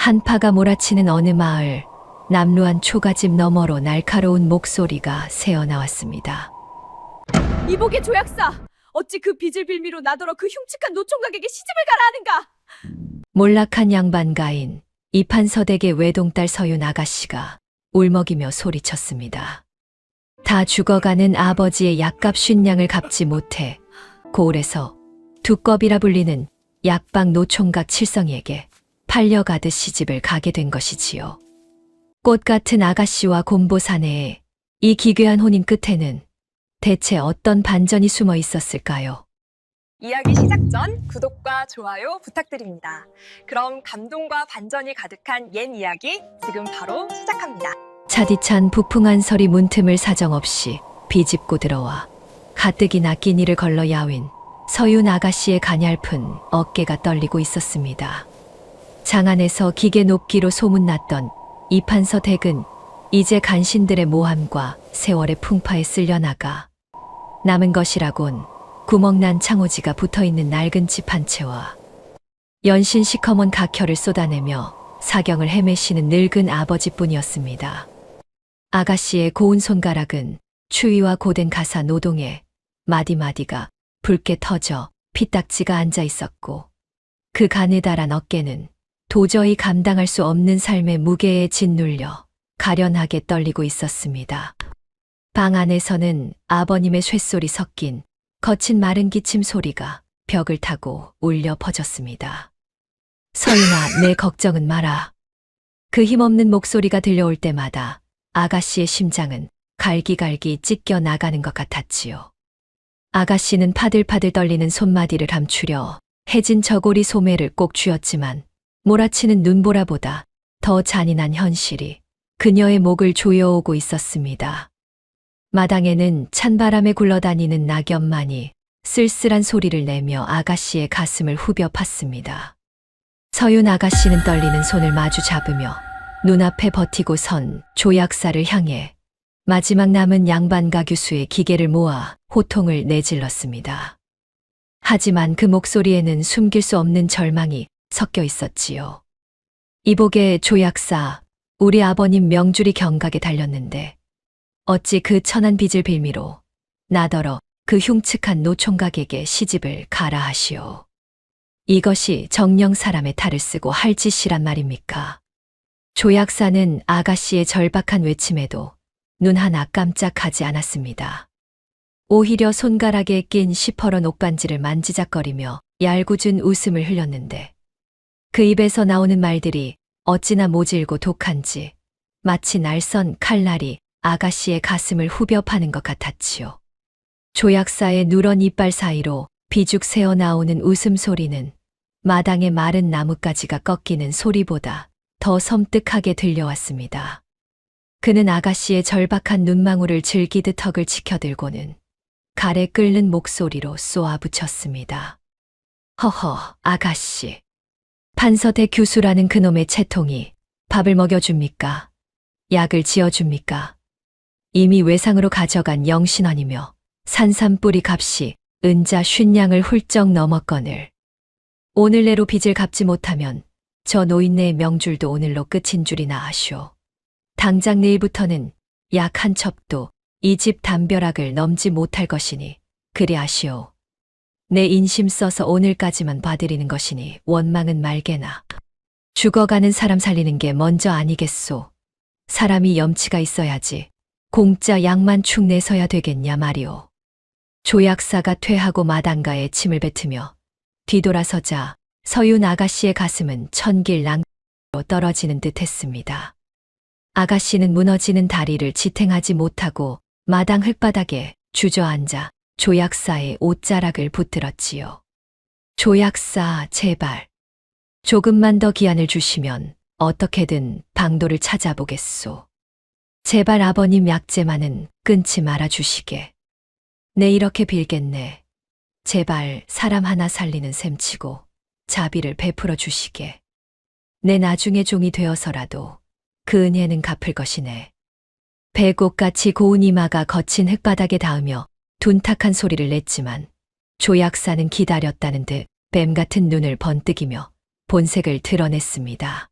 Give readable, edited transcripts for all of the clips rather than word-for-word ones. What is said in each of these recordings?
한파가 몰아치는 어느 마을, 남루한 초가집 너머로 날카로운 목소리가 새어나왔습니다. 이복의 조약사! 어찌 그 빚을 빌미로 나더러 그 흉측한 노총각에게 시집을 가라 하는가! 몰락한 양반가인 이판서댁의 외동딸 서윤 아가씨가 울먹이며 소리쳤습니다. 다 죽어가는 아버지의 약값 50냥을 갚지 못해 고을에서 두껍이라 불리는 약방 노총각 칠성이에게 팔려가듯 시집을 가게 된 것이지요. 꽃 같은 아가씨와 곰보 사내에 이 기괴한 혼인 끝에는 대체 어떤 반전이 숨어 있었을까요? 이야기 시작 전 구독과 좋아요 부탁드립니다. 그럼 감동과 반전이 가득한 옛 이야기 지금 바로 시작합니다. 차디찬 부풍한 설이 문틈을 사정없이 비집고 들어와 가뜩이나 끼니를 걸러 야윈 서윤 아가씨의 가냘픈 어깨가 떨리고 있었습니다. 장안에서 기계 높기로 소문났던 이판서 댁은 이제 간신들의 모함과 세월의 풍파에 쓸려나가 남은 것이라곤 구멍난 창호지가 붙어있는 낡은 집 한 채와 연신 시커먼 각혈을 쏟아내며 사경을 헤매시는 늙은 아버지뿐이었습니다. 아가씨의 고운 손가락은 추위와 고된 가사 노동에 마디마디가 붉게 터져 피딱지가 앉아 있었고 그 가느다란 어깨는 도저히 감당할 수 없는 삶의 무게에 짓눌려 가련하게 떨리고 있었습니다. 방 안에서는 아버님의 쇳소리 섞인 거친 마른 기침 소리가 벽을 타고 울려 퍼졌습니다. 서윤아, 내 걱정은 마라. 그 힘없는 목소리가 들려올 때마다 아가씨의 심장은 갈기갈기 찢겨 나가는 것 같았지요. 아가씨는 파들파들 떨리는 손마디를 감추려 해진 저고리 소매를 꼭 쥐었지만 몰아치는 눈보라보다 더 잔인한 현실이 그녀의 목을 조여오고 있었습니다. 마당에는 찬바람에 굴러다니는 낙엽만이 쓸쓸한 소리를 내며 아가씨의 가슴을 후벼 팠습니다. 서윤 아가씨는 떨리는 손을 마주 잡으며 눈앞에 버티고 선 조약사를 향해 마지막 남은 양반가 교수의 기계를 모아 호통을 내질렀습니다. 하지만 그 목소리에는 숨길 수 없는 절망이 섞여 있었지요. 이복의 조약사, 우리 아버님 명줄이 경각에 달렸는데 어찌 그 천한 빚을 빌미로 나더러 그 흉측한 노총각에게 시집을 가라 하시오. 이것이 정녕 사람의 탈을 쓰고 할 짓이란 말입니까? 조약사는 아가씨의 절박한 외침에도 눈 하나 깜짝하지 않았습니다. 오히려 손가락에 낀 시퍼런 옥반지를 만지작거리며 얄궂은 웃음을 흘렸는데 그 입에서 나오는 말들이 어찌나 모질고 독한지 마치 날선 칼날이 아가씨의 가슴을 후벼 파는 것 같았지요. 조약사의 누런 이빨 사이로 비죽 새어나오는 웃음소리는 마당의 마른 나뭇가지가 꺾이는 소리보다 더 섬뜩하게 들려왔습니다. 그는 아가씨의 절박한 눈망울을 즐기듯 턱을 치켜들고는 갈에 끓는 목소리로 쏘아붙였습니다. 허허, 아가씨. 판서대 교수라는 그놈의 채통이 밥을 먹여줍니까? 약을 지어줍니까? 이미 외상으로 가져간 영신원이며 산삼뿌리 값이 은자 50냥을 훌쩍 넘었거늘. 오늘 내로 빚을 갚지 못하면 저 노인네의 명줄도 오늘로 끝인 줄이나 아시오. 당장 내일부터는 약 한 첩도 이 집 담벼락을 넘지 못할 것이니 그리 아시오. 내 인심 써서 오늘까지만 봐드리는 것이니 원망은 말게나. 죽어가는 사람 살리는 게 먼저 아니겠소. 사람이 염치가 있어야지 공짜 약만 축 내서야 되겠냐 말이오. 조약사가 퇴하고 마당가에 침을 뱉으며 뒤돌아서자 서윤 아가씨의 가슴은 천길낭으로 떨어지는 듯 했습니다. 아가씨는 무너지는 다리를 지탱하지 못하고 마당 흙바닥에 주저앉아 조약사의 옷자락을 붙들었지요. 조약사, 제발. 조금만 더 기한을 주시면 어떻게든 방도를 찾아보겠소. 제발 아버님 약재만은 끊지 말아 주시게. 내 이렇게 빌겠네. 제발 사람 하나 살리는 셈치고 자비를 베풀어 주시게. 내 나중에 종이 되어서라도 그 은혜는 갚을 것이네. 배꼽같이 고운 이마가 거친 흙바닥에 닿으며 둔탁한 소리를 냈지만 조약사는 기다렸다는 듯 뱀 같은 눈을 번뜩이며 본색을 드러냈습니다.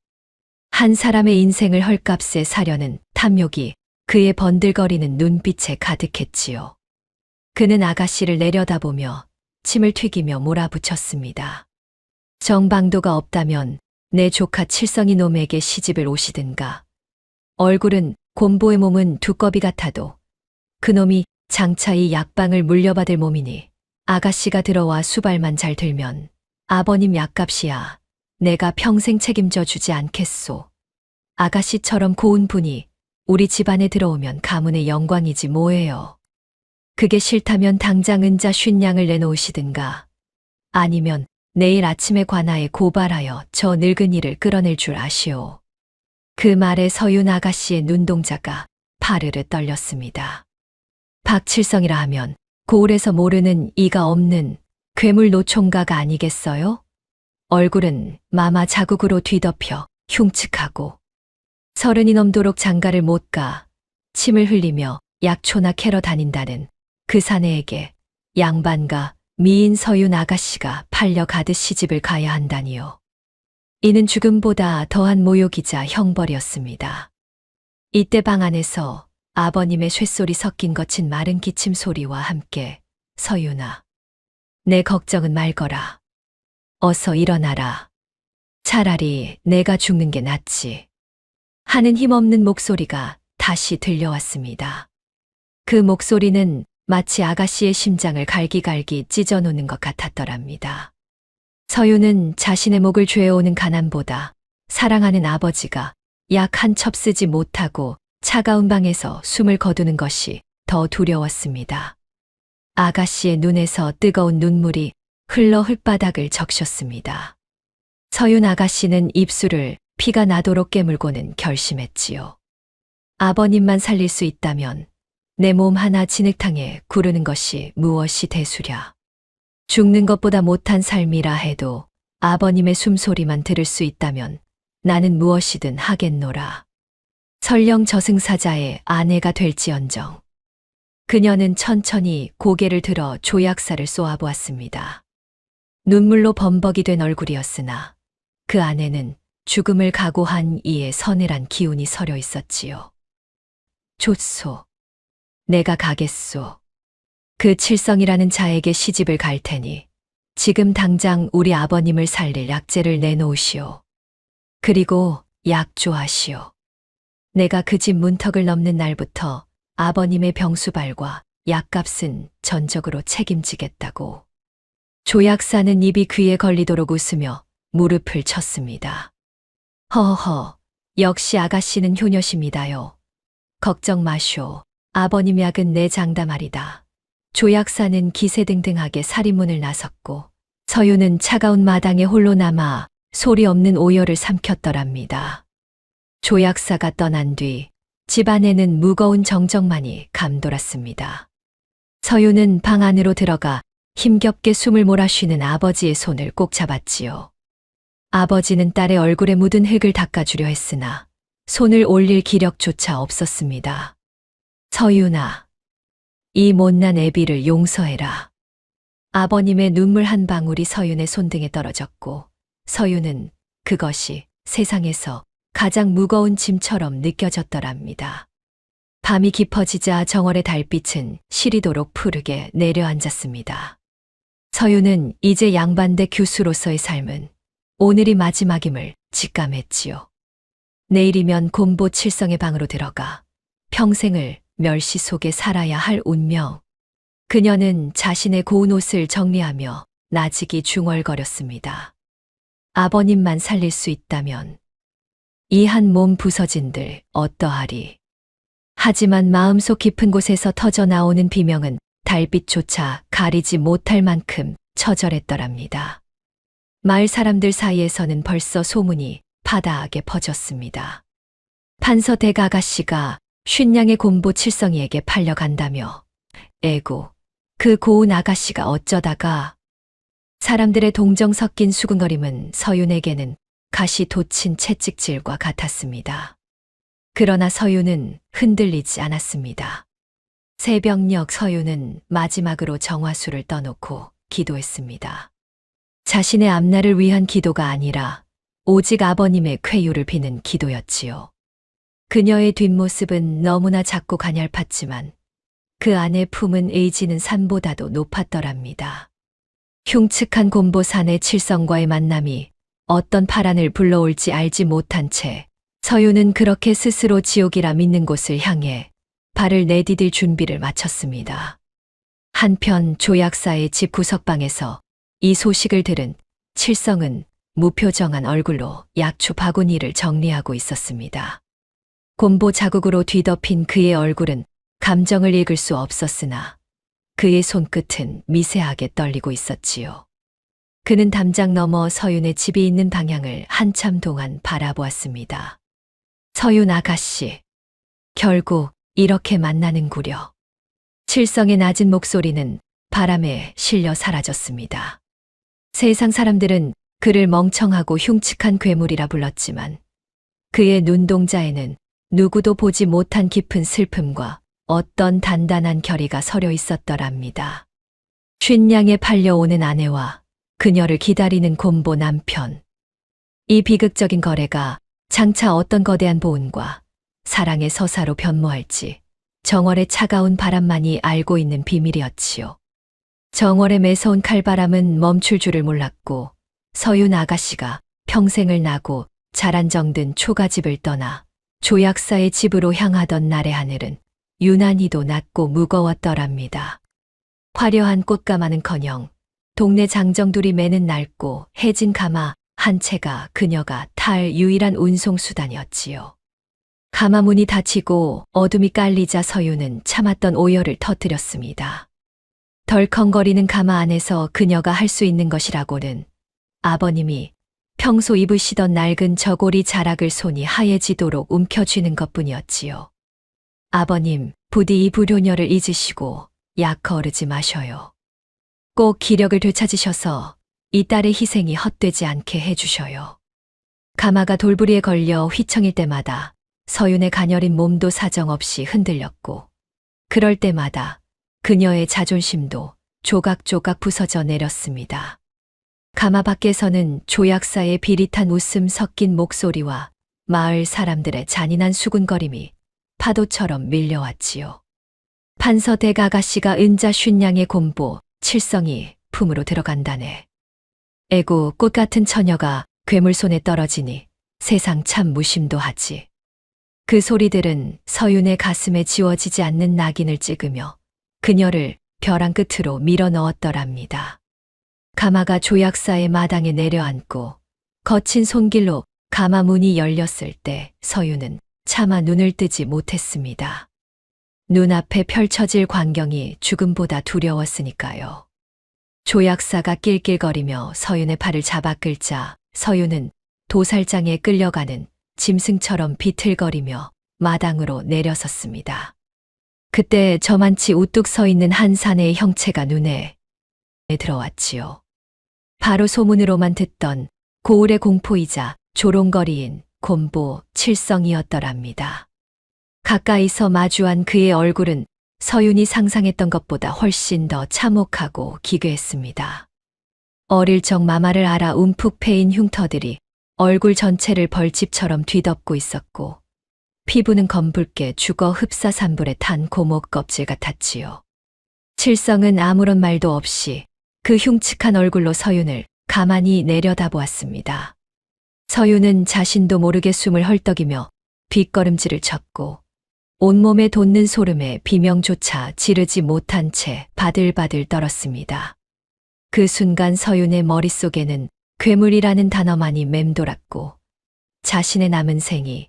한 사람의 인생을 헐값에 사려는 탐욕이 그의 번들거리는 눈빛에 가득했지요. 그는 아가씨를 내려다보며 침을 튀기며 몰아붙였습니다. 정방도가 없다면 내 조카 칠성이 놈에게 시집을 오시든가. 얼굴은 곰보의 몸은 두꺼비 같아도 그놈이 장차 이 약방을 물려받을 몸이니 아가씨가 들어와 수발만 잘 들면 아버님 약값이야 내가 평생 책임져 주지 않겠소. 아가씨처럼 고운 분이 우리 집안에 들어오면 가문의 영광이지 뭐예요. 그게 싫다면 당장 은자 50냥을 내놓으시든가. 아니면 내일 아침에 관아에 고발하여 저 늙은이를 끌어낼 줄 아시오. 그 말에 서윤 아가씨의 눈동자가 파르르 떨렸습니다. 박칠성이라 하면 고을에서 모르는 이가 없는 괴물 노총각 아니겠어요? 얼굴은 마마 자국으로 뒤덮여 흉측하고 서른이 넘도록 장가를 못 가 침을 흘리며 약초나 캐러 다닌다는 그 사내에게 양반가 미인 서윤 아가씨가 팔려가듯 시집을 가야 한다니요. 이는 죽음보다 더한 모욕이자 형벌이었습니다. 이때 방 안에서 아버님의 쇳소리 섞인 거친 마른 기침 소리와 함께 서윤아, 내 걱정은 말거라. 어서 일어나라. 차라리 내가 죽는 게 낫지. 하는 힘없는 목소리가 다시 들려왔습니다. 그 목소리는 마치 아가씨의 심장을 갈기갈기 찢어놓는 것 같았더랍니다. 서윤은 자신의 목을 죄어오는 가난보다 사랑하는 아버지가 약 한 첩 쓰지 못하고 차가운 방에서 숨을 거두는 것이 더 두려웠습니다. 아가씨의 눈에서 뜨거운 눈물이 흘러 흙바닥을 적셨습니다. 서윤 아가씨는 입술을 피가 나도록 깨물고는 결심했지요. 아버님만 살릴 수 있다면 내 몸 하나 진흙탕에 구르는 것이 무엇이 대수랴. 죽는 것보다 못한 삶이라 해도 아버님의 숨소리만 들을 수 있다면 나는 무엇이든 하겠노라. 설령 저승사자의 아내가 될지언정. 그녀는 천천히 고개를 들어 조약사를 쏘아보았습니다. 눈물로 범벅이 된 얼굴이었으나 그 안에는 죽음을 각오한 이의 서늘한 기운이 서려 있었지요. 좋소. 내가 가겠소. 그 칠성이라는 자에게 시집을 갈 테니 지금 당장 우리 아버님을 살릴 약재를 내놓으시오. 그리고 약조하시오. 내가 그 집 문턱을 넘는 날부터 아버님의 병수발과 약값은 전적으로 책임지겠다고. 조약사는 입이 귀에 걸리도록 웃으며 무릎을 쳤습니다. 허허, 역시 아가씨는 효녀십니다요. 걱정 마쇼. 아버님 약은 내 장담하리다. 조약사는 기세등등하게 살인문을 나섰고 서윤은 차가운 마당에 홀로 남아 소리 없는 오열을 삼켰더랍니다. 조약사가 떠난 뒤 집안에는 무거운 정적만이 감돌았습니다. 서윤은 방 안으로 들어가 힘겹게 숨을 몰아쉬는 아버지의 손을 꼭 잡았지요. 아버지는 딸의 얼굴에 묻은 흙을 닦아주려 했으나 손을 올릴 기력조차 없었습니다. 서윤아, 이 못난 애비를 용서해라. 아버님의 눈물 한 방울이 서윤의 손등에 떨어졌고 서윤은 그것이 세상에서 가장 무거운 짐처럼 느껴졌더랍니다. 밤이 깊어지자 정월의 달빛은 시리도록 푸르게 내려앉았습니다. 서윤은 이제 양반대 교수로서의 삶은 오늘이 마지막임을 직감했지요. 내일이면 곰보 칠성의 방으로 들어가 평생을 멸시 속에 살아야 할 운명. 그녀는 자신의 고운 옷을 정리하며 나직이 중얼거렸습니다. 아버님만 살릴 수 있다면 이 한 몸 부서진들 어떠하리. 하지만 마음속 깊은 곳에서 터져 나오는 비명은 달빛조차 가리지 못할 만큼 처절했더랍니다. 마을 사람들 사이에서는 벌써 소문이 파다하게 퍼졌습니다. 판서 대가가씨가 50냥의 곰보 칠성이에게 팔려간다며. 에고, 그 고운 아가씨가 어쩌다가. 사람들의 동정 섞인 수군거림은 서윤에게는 가시 돋친 채찍질과 같았습니다. 그러나 서윤은 흔들리지 않았습니다. 새벽녘 서윤은 마지막으로 정화수를 떠놓고 기도했습니다. 자신의 앞날을 위한 기도가 아니라 오직 아버님의 쾌유를 비는 기도였지요. 그녀의 뒷모습은 너무나 작고 가냘팠지만 그 안에 품은 의지는 산보다도 높았더랍니다. 흉측한 곰보산의 칠성과의 만남이 어떤 파란을 불러올지 알지 못한 채 서유는 그렇게 스스로 지옥이라 믿는 곳을 향해 발을 내디딜 준비를 마쳤습니다. 한편 조약사의 집 구석방에서 이 소식을 들은 칠성은 무표정한 얼굴로 약초 바구니를 정리하고 있었습니다. 곰보 자국으로 뒤덮인 그의 얼굴은 감정을 읽을 수 없었으나 그의 손끝은 미세하게 떨리고 있었지요. 그는 담장 너머 서윤의 집이 있는 방향을 한참 동안 바라보았습니다. 서윤 아가씨, 결국 이렇게 만나는구려. 칠성의 낮은 목소리는 바람에 실려 사라졌습니다. 세상 사람들은 그를 멍청하고 흉측한 괴물이라 불렀지만 그의 눈동자에는 누구도 보지 못한 깊은 슬픔과 어떤 단단한 결의가 서려 있었더랍니다. 쉰양에 팔려오는 아내와 그녀를 기다리는 곰보 남편. 이 비극적인 거래가 장차 어떤 거대한 보은과 사랑의 서사로 변모할지 정월의 차가운 바람만이 알고 있는 비밀이었지요. 정월의 매서운 칼바람은 멈출 줄을 몰랐고 서윤 아가씨가 평생을 나고 자란 정든 초가집을 떠나 조약사의 집으로 향하던 날의 하늘은 유난히도 낮고 무거웠더랍니다. 화려한 꽃가마는커녕 동네 장정들이 매는 낡고 해진 가마 한 채가 그녀가 탈 유일한 운송수단이었지요. 가마 문이 닫히고 어둠이 깔리자 서유는 참았던 오열을 터뜨렸습니다. 덜컹거리는 가마 안에서 그녀가 할 수 있는 것이라고는 아버님이 평소 입으시던 낡은 저고리 자락을 손이 하얘지도록 움켜쥐는 것뿐이었지요. 아버님, 부디 이 불효녀를 잊으시고 약 거르지 마셔요. 꼭 기력을 되찾으셔서 이 딸의 희생이 헛되지 않게 해주셔요. 가마가 돌부리에 걸려 휘청일 때마다 서윤의 가녀린 몸도 사정없이 흔들렸고 그럴 때마다 그녀의 자존심도 조각조각 부서져 내렸습니다. 가마 밖에서는 조약사의 비릿한 웃음 섞인 목소리와 마을 사람들의 잔인한 수군거림이 파도처럼 밀려왔지요. 판서댁 아가씨가 은자 쉰양의 곰보 칠성이 품으로 들어간다네. 에고 꽃 같은 처녀가 괴물 손에 떨어지니 세상 참 무심도 하지. 그 소리들은 서윤의 가슴에 지워지지 않는 낙인을 찍으며 그녀를 벼랑 끝으로 밀어 넣었더랍니다. 가마가 조약사의 마당에 내려앉고 거친 손길로 가마 문이 열렸을 때 서윤은 차마 눈을 뜨지 못했습니다. 눈앞에 펼쳐질 광경이 죽음보다 두려웠으니까요. 조약사가 낄낄거리며 서윤의 팔을 잡아 끌자 서윤은 도살장에 끌려가는 짐승처럼 비틀거리며 마당으로 내려섰습니다. 그때 저만치 우뚝 서 있는 한 사내의 형체가 눈에 들어왔지요. 바로 소문으로만 듣던 고을의 공포이자 조롱거리인 곰보 칠성이었더랍니다. 가까이서 마주한 그의 얼굴은 서윤이 상상했던 것보다 훨씬 더 참혹하고 기괴했습니다. 어릴 적 마마를 알아 움푹 패인 흉터들이 얼굴 전체를 벌집처럼 뒤덮고 있었고 피부는 검붉게 죽어 흡사산불에 탄 고목 껍질 같았지요. 칠성은 아무런 말도 없이 그 흉측한 얼굴로 서윤을 가만히 내려다보았습니다. 서윤은 자신도 모르게 숨을 헐떡이며 뒷걸음질을 쳤고 온몸에 돋는 소름에 비명조차 지르지 못한 채 바들바들 떨었습니다. 그 순간 서윤의 머릿속에는 괴물이라는 단어만이 맴돌았고 자신의 남은 생이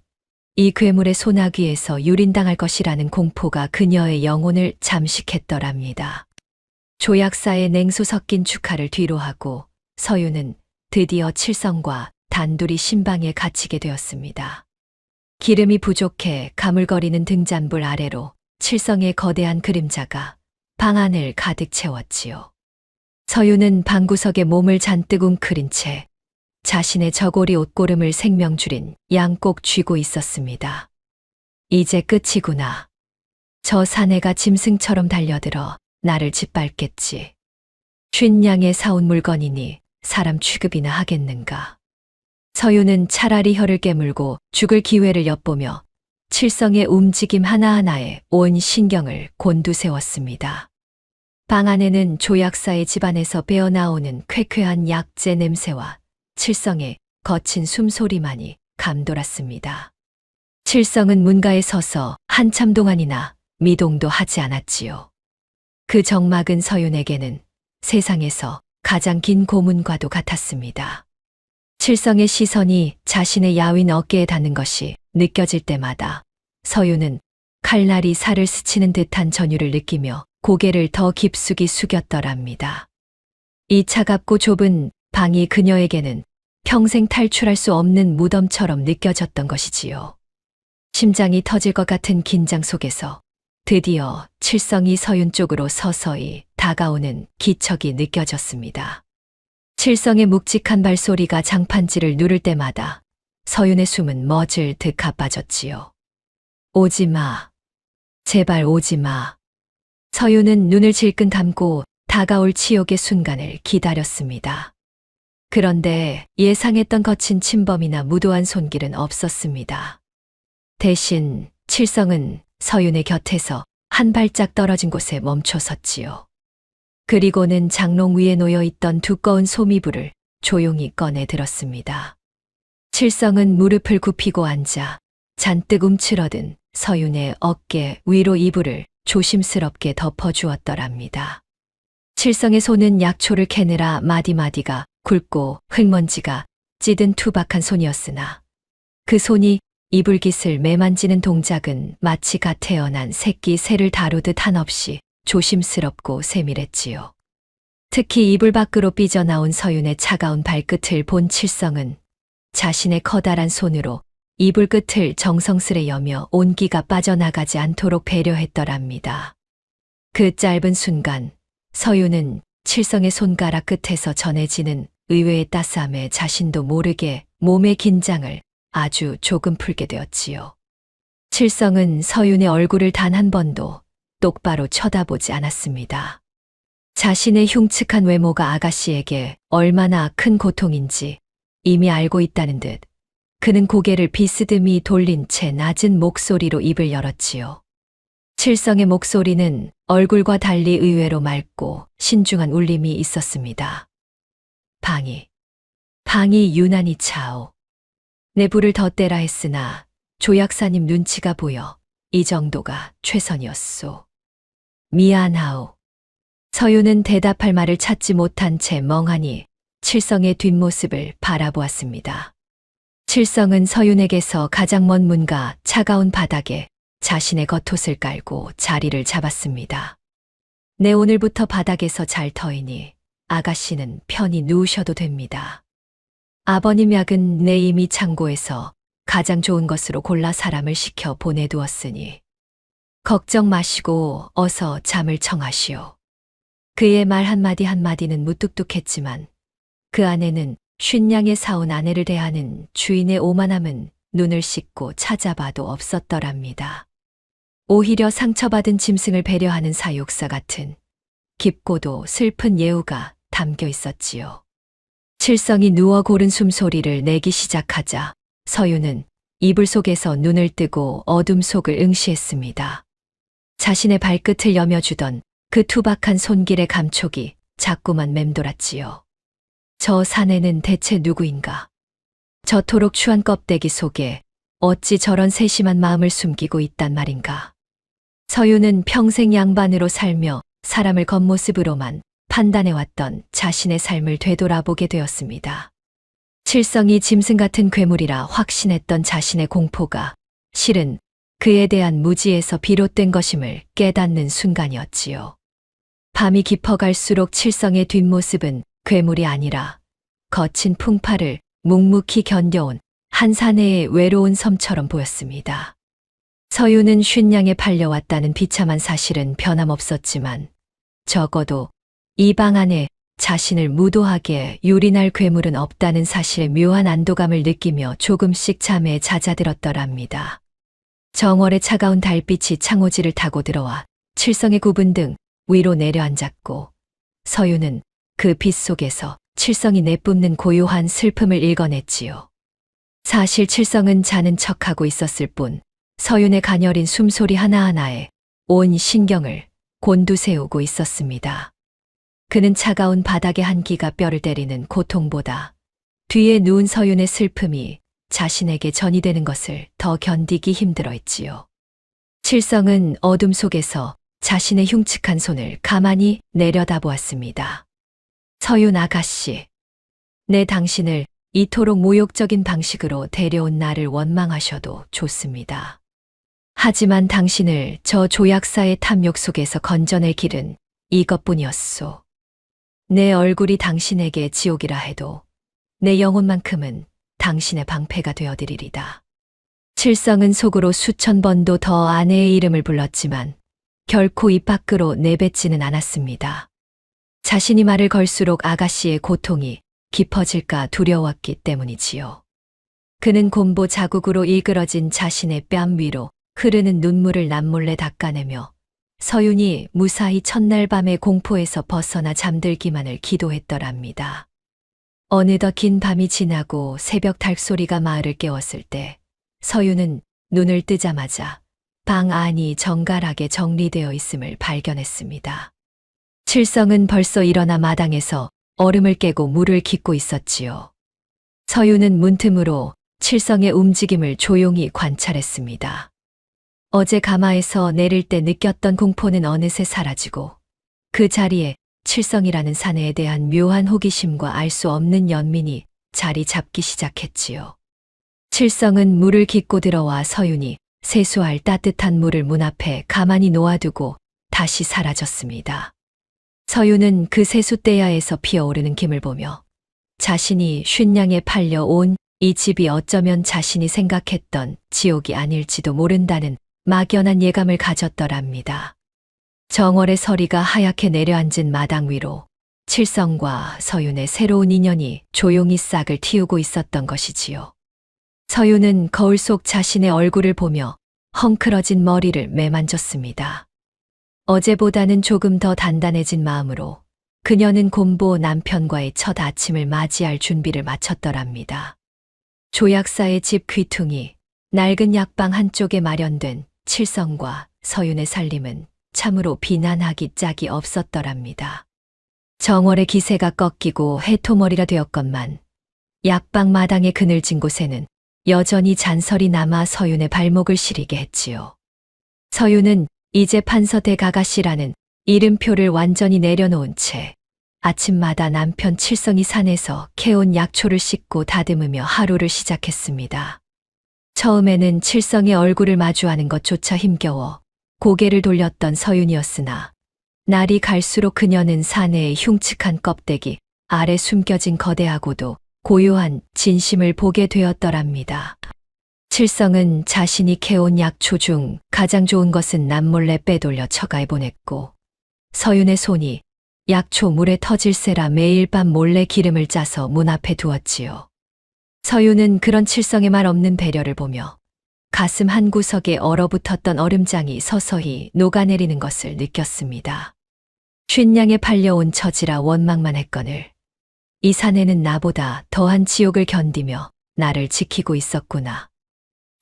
이 괴물의 소나귀에서 유린당할 것이라는 공포가 그녀의 영혼을 잠식했더랍니다. 조약사의 냉소 섞인 축하를 뒤로하고 서윤은 드디어 칠성과 단둘이 신방에 갇히게 되었습니다. 기름이 부족해 가물거리는 등잔불 아래로 칠성의 거대한 그림자가 방 안을 가득 채웠지요. 서윤은 방구석에 몸을 잔뜩 웅크린 채 자신의 저고리 옷고름을 생명줄인 양꼭 쥐고 있었습니다. 이제 끝이구나. 저 사내가 짐승처럼 달려들어 나를 짓밟겠지. 쉰양에 사온 물건이니 사람 취급이나 하겠는가. 서유는 차라리 혀를 깨물고 죽을 기회를 엿보며 칠성의 움직임 하나하나에 온 신경을 곤두세웠습니다. 방 안에는 조약사의 집안에서 배어나오는 쾌쾌한 약재 냄새와 칠성의 거친 숨소리만이 감돌았습니다. 칠성은 문가에 서서 한참 동안이나 미동도 하지 않았지요. 그 정막은 서윤에게는 세상에서 가장 긴 고문과도 같았습니다. 칠성의 시선이 자신의 야윈 어깨에 닿는 것이 느껴질 때마다 서윤은 칼날이 살을 스치는 듯한 전율을 느끼며 고개를 더 깊숙이 숙였더랍니다. 이 차갑고 좁은 방이 그녀에게는 평생 탈출할 수 없는 무덤처럼 느껴졌던 것이지요. 심장이 터질 것 같은 긴장 속에서 드디어 칠성이 서윤 쪽으로 서서히 다가오는 기척이 느껴졌습니다. 칠성의 묵직한 발소리가 장판지를 누를 때마다 서윤의 숨은 멎을 듯 가빠졌지요. 오지 마. 제발 오지 마. 서윤은 눈을 질끈 감고 다가올 치욕의 순간을 기다렸습니다. 그런데 예상했던 거친 침범이나 무도한 손길은 없었습니다. 대신 칠성은 서윤의 곁에서 한 발짝 떨어진 곳에 멈춰 섰지요. 그리고는 장롱 위에 놓여 있던 두꺼운 소미불을 조용히 꺼내 들었습니다. 칠성은 무릎을 굽히고 앉아 잔뜩 움츠러든 서윤의 어깨 위로 이불을 조심스럽게 덮어주었더랍니다. 칠성의 손은 약초를 캐느라 마디마디가 굵고 흙먼지가 찌든 투박한 손이었으나 그 손이 이불깃을 매만지는 동작은 마치 갓 태어난 새끼 새를 다루듯 한없이 조심스럽고 세밀했지요. 특히 이불 밖으로 삐져나온 서윤의 차가운 발끝을 본 칠성은 자신의 커다란 손으로 이불 끝을 정성스레 여며 온기가 빠져나가지 않도록 배려했더랍니다. 그 짧은 순간 서윤은 칠성의 손가락 끝에서 전해지는 의외의 따스함에 자신도 모르게 몸의 긴장을 아주 조금 풀게 되었지요. 칠성은 서윤의 얼굴을 단 한 번도 똑바로 쳐다보지 않았습니다. 자신의 흉측한 외모가 아가씨에게 얼마나 큰 고통인지 이미 알고 있다는 듯 그는 고개를 비스듬히 돌린 채 낮은 목소리로 입을 열었지요. 칠성의 목소리는 얼굴과 달리 의외로 맑고 신중한 울림이 있었습니다. 방이 유난히 차오. 내 불을 덧대라 했으나 조약사님 눈치가 보여 이 정도가 최선이었소. 미안하오. 서윤은 대답할 말을 찾지 못한 채 멍하니 칠성의 뒷모습을 바라보았습니다. 칠성은 서윤에게서 가장 먼 문과 차가운 바닥에 자신의 겉옷을 깔고 자리를 잡았습니다. 내 오늘부터 바닥에서 잘 터이니 아가씨는 편히 누우셔도 됩니다. 아버님 약은 내 이미 창고에서 가장 좋은 것으로 골라 사람을 시켜 보내두었으니 걱정 마시고 어서 잠을 청하시오. 그의 말 한마디 한마디는 무뚝뚝했지만 그 안에는 쉰양에 사온 아내를 대하는 주인의 오만함은 눈을 씻고 찾아봐도 없었더랍니다. 오히려 상처받은 짐승을 배려하는 사육사 같은 깊고도 슬픈 예우가 담겨 있었지요. 칠성이 누워 고른 숨소리를 내기 시작하자 서윤은 이불 속에서 눈을 뜨고 어둠 속을 응시했습니다. 자신의 발끝을 여며주던 그 투박한 손길의 감촉이 자꾸만 맴돌았지요. 저 사내는 대체 누구인가? 저토록 추한 껍데기 속에 어찌 저런 세심한 마음을 숨기고 있단 말인가? 서윤은 평생 양반으로 살며 사람을 겉모습으로만 판단해왔던 자신의 삶을 되돌아보게 되었습니다. 칠성이 짐승 같은 괴물이라 확신했던 자신의 공포가 실은 그에 대한 무지에서 비롯된 것임을 깨닫는 순간이었지요. 밤이 깊어갈수록 칠성의 뒷모습은 괴물이 아니라 거친 풍파를 묵묵히 견뎌온 한 사내의 외로운 섬처럼 보였습니다. 서윤은 쉰양에 팔려왔다는 비참한 사실은 변함없었지만 적어도 이 방 안에 자신을 무도하게 유린할 괴물은 없다는 사실에 묘한 안도감을 느끼며 조금씩 잠에 잦아들었더랍니다. 정월의 차가운 달빛이 창호지를 타고 들어와 칠성의 구분 등 위로 내려앉았고 서윤은 그 빛 속에서 칠성이 내뿜는 고요한 슬픔을 읽어냈지요. 사실 칠성은 자는 척하고 있었을 뿐 서윤의 가녀린 숨소리 하나하나에 온 신경을 곤두세우고 있었습니다. 그는 차가운 바닥의 한기가 뼈를 때리는 고통보다 뒤에 누운 서윤의 슬픔이 자신에게 전이 되는 것을 더 견디기 힘들어 했지요. 칠성은 어둠 속에서 자신의 흉측한 손을 가만히 내려다보았습니다. 서윤 아가씨, 내 당신을 이토록 모욕적인 방식으로 데려온 나를 원망하셔도 좋습니다. 하지만 당신을 저 조약사의 탐욕 속에서 건져낼 길은 이것뿐이었소. 내 얼굴이 당신에게 지옥이라 해도 내 영혼만큼은 당신의 방패가 되어드리리다. 칠성은 속으로 수천 번도 더 아내의 이름을 불렀지만 결코 입 밖으로 내뱉지는 않았습니다. 자신이 말을 걸수록 아가씨의 고통이 깊어질까 두려웠기 때문이지요. 그는 곰보 자국으로 일그러진 자신의 뺨 위로 흐르는 눈물을 남몰래 닦아내며 서윤이 무사히 첫날 밤의 공포에서 벗어나 잠들기만을 기도했더랍니다. 어느덧 긴 밤이 지나고 새벽 닭소리가 마을을 깨웠을 때 서윤은 눈을 뜨자마자 방 안이 정갈하게 정리되어 있음을 발견했습니다. 칠성은 벌써 일어나 마당에서 얼음을 깨고 물을 깃고 있었지요. 서윤은 문틈으로 칠성의 움직임을 조용히 관찰했습니다. 어제 가마에서 내릴 때 느꼈던 공포는 어느새 사라지고 그 자리에 칠성이라는 사내에 대한 묘한 호기심과 알 수 없는 연민이 자리 잡기 시작했지요. 칠성은 물을 깃고 들어와 서윤이 세수할 따뜻한 물을 문 앞에 가만히 놓아두고 다시 사라졌습니다. 서윤은 그 세숫대야에서 피어오르는 김을 보며 자신이 쉰냥에 팔려온 이 집이 어쩌면 자신이 생각했던 지옥이 아닐지도 모른다는 막연한 예감을 가졌더랍니다. 정월의 서리가 하얗게 내려앉은 마당 위로 칠성과 서윤의 새로운 인연이 조용히 싹을 틔우고 있었던 것이지요. 서윤은 거울 속 자신의 얼굴을 보며 헝클어진 머리를 매만졌습니다. 어제보다는 조금 더 단단해진 마음으로 그녀는 곰보 남편과의 첫 아침을 맞이할 준비를 마쳤더랍니다. 조약사의 집 귀퉁이, 낡은 약방 한쪽에 마련된 칠성과 서윤의 살림은 참으로 비난하기 짝이 없었더랍니다. 정월의 기세가 꺾이고 해토머리가 되었건만 약방 마당의 그늘진 곳에는 여전히 잔설이 남아 서윤의 발목을 시리게 했지요. 서윤은 이제 판서댁 아가씨라는 이름표를 완전히 내려놓은 채 아침마다 남편 칠성이 산에서 캐온 약초를 씻고 다듬으며 하루를 시작했습니다. 처음에는 칠성의 얼굴을 마주하는 것조차 힘겨워 고개를 돌렸던 서윤이었으나 날이 갈수록 그녀는 사내의 흉측한 껍데기 아래 숨겨진 거대하고도 고요한 진심을 보게 되었더랍니다. 칠성은 자신이 캐온 약초 중 가장 좋은 것은 남몰래 빼돌려 처가에 보냈고 서윤의 손이 약초 물에 터질세라 매일 밤 몰래 기름을 짜서 문 앞에 두었지요. 서윤은 그런 칠성의 말 없는 배려를 보며 가슴 한구석에 얼어붙었던 얼음장이 서서히 녹아내리는 것을 느꼈습니다. 쉰냥에 팔려온 처지라 원망만 했거늘 이 사내는 나보다 더한 지옥을 견디며 나를 지키고 있었구나.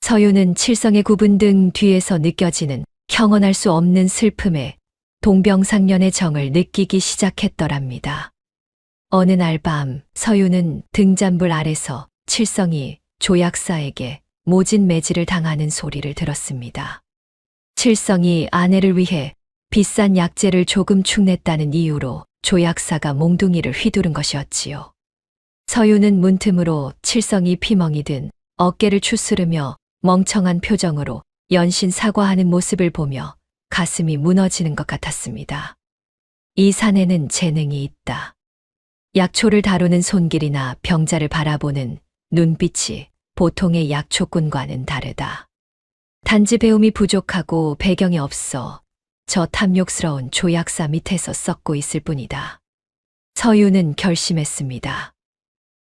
서윤은 칠성의 구분 등 뒤에서 느껴지는 형언할 수 없는 슬픔에 동병상련의 정을 느끼기 시작했더랍니다. 어느 날 밤 서윤은 등잔불 아래서 칠성이 조약사에게 모진 매질을 당하는 소리를 들었습니다. 칠성이 아내를 위해 비싼 약재를 조금 축냈다는 이유로 조약사가 몽둥이를 휘두른 것이었지요. 서윤은 문틈으로 칠성이 피멍이 든 어깨를 추스르며 멍청한 표정으로 연신 사과하는 모습을 보며 가슴이 무너지는 것 같았습니다. 이 사내는 재능이 있다. 약초를 다루는 손길이나 병자를 바라보는 눈빛이 보통의 약초꾼과는 다르다. 단지 배움이 부족하고 배경이 없어 저 탐욕스러운 조약사 밑에서 썩고 있을 뿐이다. 서윤은 결심했습니다.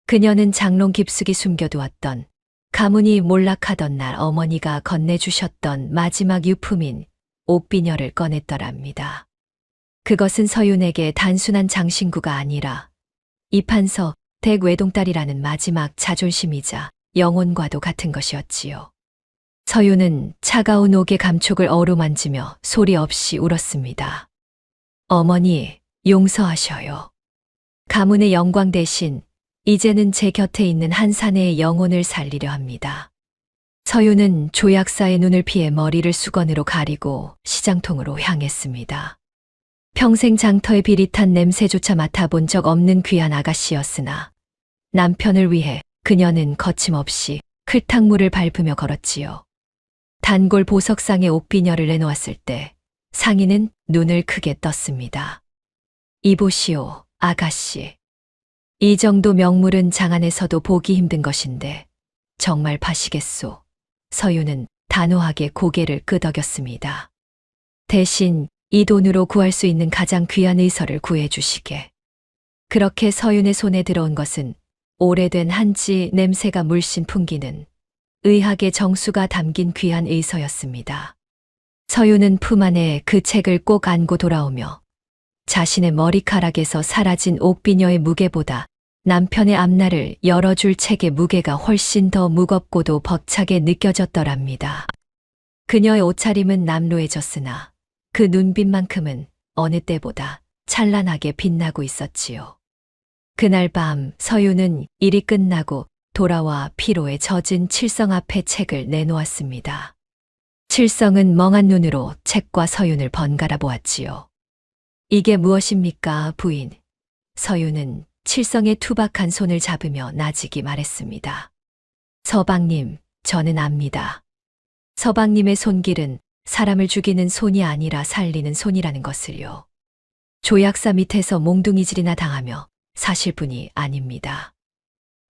그녀는 장롱 깊숙이 숨겨두었던 가문이 몰락하던 날 어머니가 건네주셨던 마지막 유품인 옷비녀를 꺼냈더랍니다. 그것은 서윤에게 단순한 장신구가 아니라 이판서 댁 외동딸이라는 마지막 자존심이자 영혼과도 같은 것이었지요. 서유는 차가운 옥의 감촉을 어루만지며 소리 없이 울었습니다. 어머니, 용서하셔요. 가문의 영광 대신 이제는 제 곁에 있는 한 사내의 영혼을 살리려 합니다. 서유는 조약사의 눈을 피해 머리를 수건으로 가리고 시장통으로 향했습니다. 평생 장터의 비릿한 냄새조차 맡아본 적 없는 귀한 아가씨였으나 남편을 위해 그녀는 거침없이 클탕물을 밟으며 걸었지요. 단골 보석상의 옥비녀를 내놓았을 때 상인은 눈을 크게 떴습니다. 이보시오, 아가씨. 이 정도 명물은 장안에서도 보기 힘든 것인데 정말 파시겠소? 서유는 단호하게 고개를 끄덕였습니다. 대신 이 돈으로 구할 수 있는 가장 귀한 의서를 구해주시게. 그렇게 서윤의 손에 들어온 것은 오래된 한지 냄새가 물씬 풍기는 의학의 정수가 담긴 귀한 의서였습니다. 서윤은 품 안에 그 책을 꼭 안고 돌아오며 자신의 머리카락에서 사라진 옥비녀의 무게보다 남편의 앞날을 열어줄 책의 무게가 훨씬 더 무겁고도 벅차게 느껴졌더랍니다. 그녀의 옷차림은 남루해졌으나 그 눈빛만큼은 어느 때보다 찬란하게 빛나고 있었지요. 그날 밤 서유는 일이 끝나고 돌아와 피로에 젖은 칠성 앞에 책을 내놓았습니다. 칠성은 멍한 눈으로 책과 서윤을 번갈아 보았지요. 이게 무엇입니까, 부인? 서윤은 칠성의 투박한 손을 잡으며 나직이 말했습니다. 서방님, 저는 압니다. 서방님의 손길은 사람을 죽이는 손이 아니라 살리는 손이라는 것을요. 조약사 밑에서 몽둥이질이나 당하며 사실 분이 아닙니다.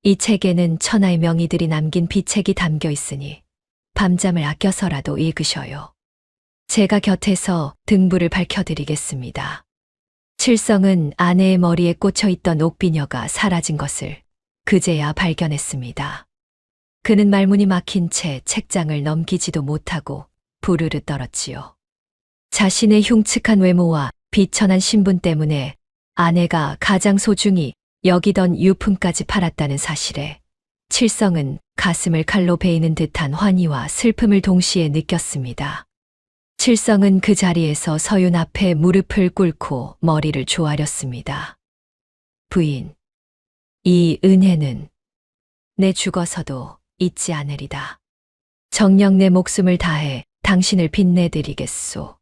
이 책에는 천하의 명의들이 남긴 비책이 담겨 있으니 밤잠을 아껴서라도 읽으셔요. 제가 곁에서 등불을 밝혀드리겠습니다. 칠성은 아내의 머리에 꽂혀 있던 옥비녀가 사라진 것을 그제야 발견했습니다. 그는 말문이 막힌 채 책장을 넘기지도 못하고 부르르 떨었지요. 자신의 흉측한 외모와 비천한 신분 때문에 아내가 가장 소중히 여기던 유품까지 팔았다는 사실에 칠성은 가슴을 칼로 베이는 듯한 환희와 슬픔을 동시에 느꼈습니다. 칠성은 그 자리에서 서윤 앞에 무릎을 꿇고 머리를 조아렸습니다. 부인, 이 은혜는 내 죽어서도 잊지 않으리다. 정녕 내 목숨을 다해 당신을 빛내드리겠소.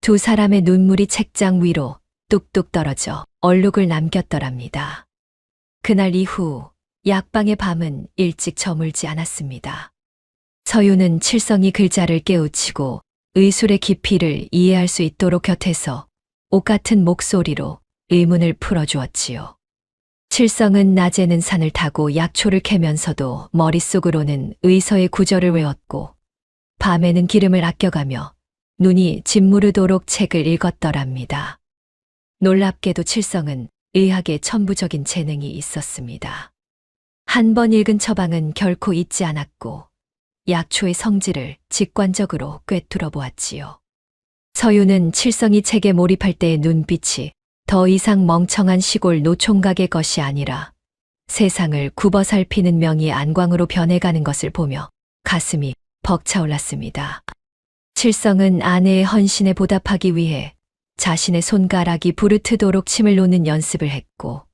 두 사람의 눈물이 책장 위로 뚝뚝 떨어져 얼룩을 남겼더랍니다. 그날 이후 약방의 밤은 일찍 저물지 않았습니다. 서윤은 칠성이 글자를 깨우치고 의술의 깊이를 이해할 수 있도록 곁에서 옷 같은 목소리로 의문을 풀어주었지요. 칠성은 낮에는 산을 타고 약초를 캐면서도 머릿속으로는 의서의 구절을 외웠고 밤에는 기름을 아껴가며 눈이 짓무르도록 책을 읽었더랍니다. 놀랍게도 칠성은 의학에 천부적인 재능이 있었습니다. 한 번 읽은 처방은 결코 잊지 않았고 약초의 성질을 직관적으로 꿰뚫어 보았지요. 서유는 칠성이 책에 몰입할 때의 눈빛이 더 이상 멍청한 시골 노총각의 것이 아니라 세상을 굽어 살피는 명의의 안광으로 변해가는 것을 보며 가슴이 벅차올랐습니다. 칠성은 아내의 헌신에 보답하기 위해 자신의 손가락이 부르트도록 침을 놓는 연습을 했고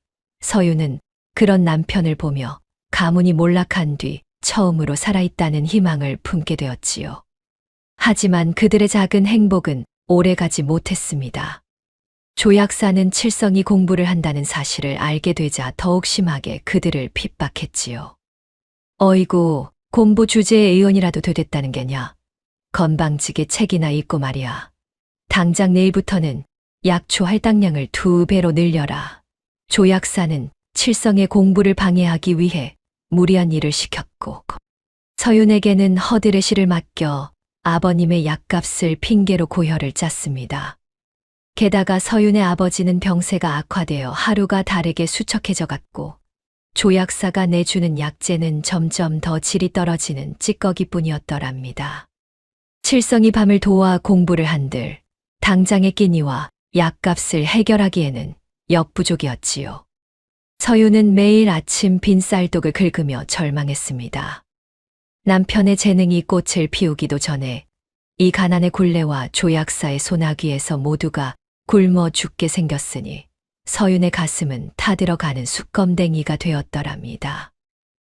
서유는 그런 남편을 보며 가문이 몰락한 뒤 처음으로 살아있다는 희망을 품게 되었지요. 하지만 그들의 작은 행복은 오래가지 못했습니다. 조약사는 칠성이 공부를 한다는 사실을 알게 되자 더욱 심하게 그들을 핍박했지요. 어이구, 공부 주제의 의원이라도 되됐다는 게냐. 건방지게 책이나 읽고 말이야. 당장 내일부터는 약초 할당량을 2배로 늘려라. 조약사는 칠성의 공부를 방해하기 위해 무리한 일을 시켰고 서윤에게는 허들의 시를 맡겨 아버님의 약값을 핑계로 고혈을 짰습니다. 게다가 서윤의 아버지는 병세가 악화되어 하루가 다르게 수척해져 갔고 조약사가 내주는 약재는 점점 더 질이 떨어지는 찌꺼기뿐이었더랍니다. 칠성이 밤을 도와 공부를 한들 당장의 끼니와 약값을 해결하기에는 역부족이었지요. 서유는 매일 아침 빈 쌀독을 긁으며 절망했습니다. 남편의 재능이 꽃을 피우기도 전에 이 가난의 굴레와 조약사의 소나기에서 모두가 굶어 죽게 생겼으니 서윤의 가슴은 타들어가는 숯검댕이가 되었더랍니다.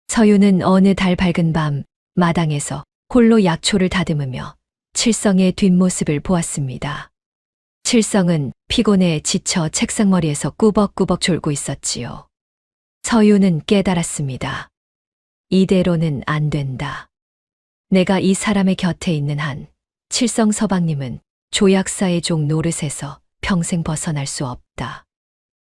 서윤은 어느 달 밝은 밤 마당에서 홀로 약초를 다듬으며 칠성의 뒷모습을 보았습니다. 칠성은 피곤해 지쳐 책상머리에서 꾸벅꾸벅 졸고 있었지요. 서윤은 깨달았습니다. 이대로는 안 된다. 내가 이 사람의 곁에 있는 한 칠성 서방님은 조약사의 종 노릇에서 평생 벗어날 수 없다.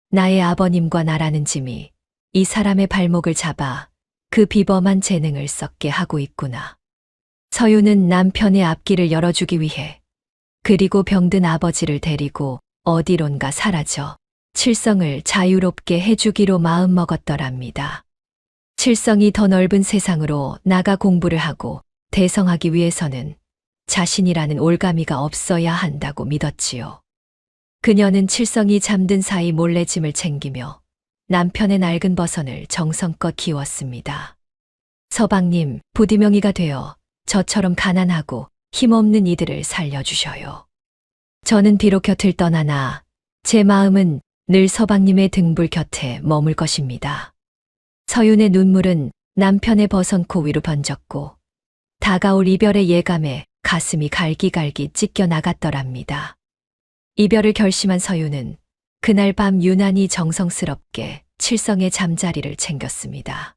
나의 아버님과 나라는 짐이 이 사람의 발목을 잡아 그 비범한 재능을 썩게 하고 있구나. 서윤은 남편의 앞길을 열어주기 위해 그리고 병든 아버지를 데리고 어디론가 사라져 칠성을 자유롭게 해주기로 마음먹었더랍니다. 칠성이 더 넓은 세상으로 나가 공부를 하고 대성하기 위해서는 자신이라는 올가미가 없어야 한다고 믿었지요. 그녀는 칠성이 잠든 사이 몰래 짐을 챙기며 남편의 낡은 버선을 정성껏 키웠습니다. 서방님, 부디명이가 되어 저처럼 가난하고 힘없는 이들을 살려주셔요. 저는 비록 곁을 떠나나 제 마음은 늘 서방님의 등불 곁에 머물 것입니다. 서윤의 눈물은 남편의 버선코 위로 번졌고 다가올 이별의 예감에 가슴이 갈기갈기 찢겨 나갔더랍니다. 이별을 결심한 서윤은 그날 밤 유난히 정성스럽게 칠성의 잠자리를 챙겼습니다.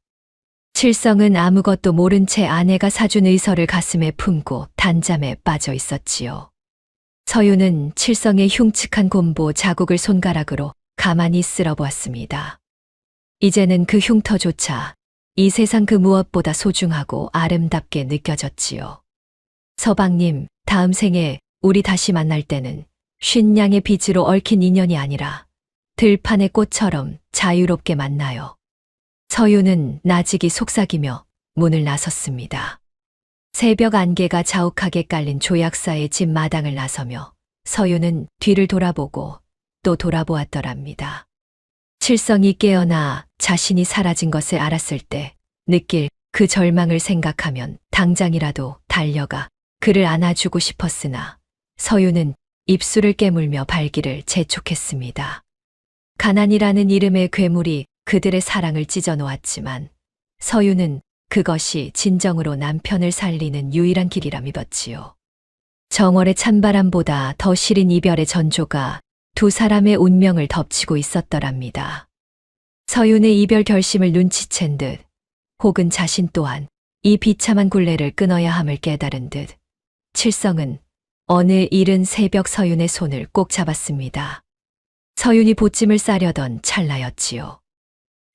칠성은 아무것도 모른 채 아내가 사준 의서를 가슴에 품고 단잠에 빠져 있었지요. 서윤은 칠성의 흉측한 곰보 자국을 손가락으로 가만히 쓸어보았습니다. 이제는 그 흉터조차 이 세상 그 무엇보다 소중하고 아름답게 느껴졌지요. 서방님, 다음 생에 우리 다시 만날 때는 쉰양의 빚으로 얽힌 인연이 아니라 들판의 꽃처럼 자유롭게 만나요. 서윤은 나직이 속삭이며 문을 나섰습니다. 새벽 안개가 자욱하게 깔린 조약사의 집 마당을 나서며 서윤은 뒤를 돌아보고 또 돌아보았더랍니다. 칠성이 깨어나 자신이 사라진 것을 알았을 때 느낄 그 절망을 생각하면 당장이라도 달려가 그를 안아주고 싶었으나 서윤은 입술을 깨물며 발길을 재촉했습니다. 가난이라는 이름의 괴물이 그들의 사랑을 찢어놓았지만 서윤은 그것이 진정으로 남편을 살리는 유일한 길이라 믿었지요. 정월의 찬바람보다 더 시린 이별의 전조가 두 사람의 운명을 덮치고 있었더랍니다. 서윤의 이별 결심을 눈치챈 듯 혹은 자신 또한 이 비참한 굴레를 끊어야 함을 깨달은 듯 칠성은 어느 이른 새벽 서윤의 손을 꼭 잡았습니다. 서윤이 보찜을 싸려던 찰나였지요.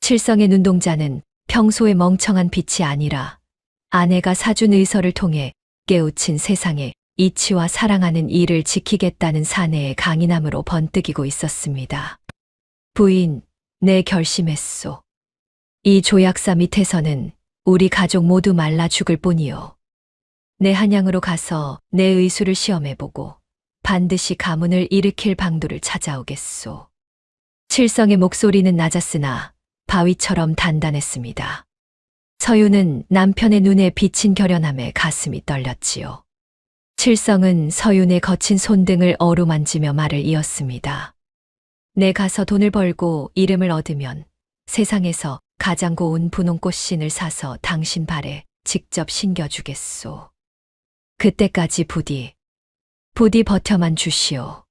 칠성의 눈동자는 평소의 멍청한 빛이 아니라 아내가 사준 의서를 통해 깨우친 세상에 이치와 사랑하는 이를 지키겠다는 사내의 강인함으로 번뜩이고 있었습니다. 부인, 내 결심했소. 이 조약사 밑에서는 우리 가족 모두 말라 죽을 뿐이요. 내 한양으로 가서 내 의술을 시험해보고 반드시 가문을 일으킬 방도를 찾아오겠소. 칠성의 목소리는 낮았으나 바위처럼 단단했습니다. 서윤은 남편의 눈에 비친 결연함에 가슴이 떨렸지요. 칠성은 서윤의 거친 손등을 어루만지며 말을 이었습니다. 내 가서 돈을 벌고 이름을 얻으면 세상에서 가장 고운 분홍꽃신을 사서 당신 발에 직접 신겨주겠소. 그때까지 부디 버텨만 주시오.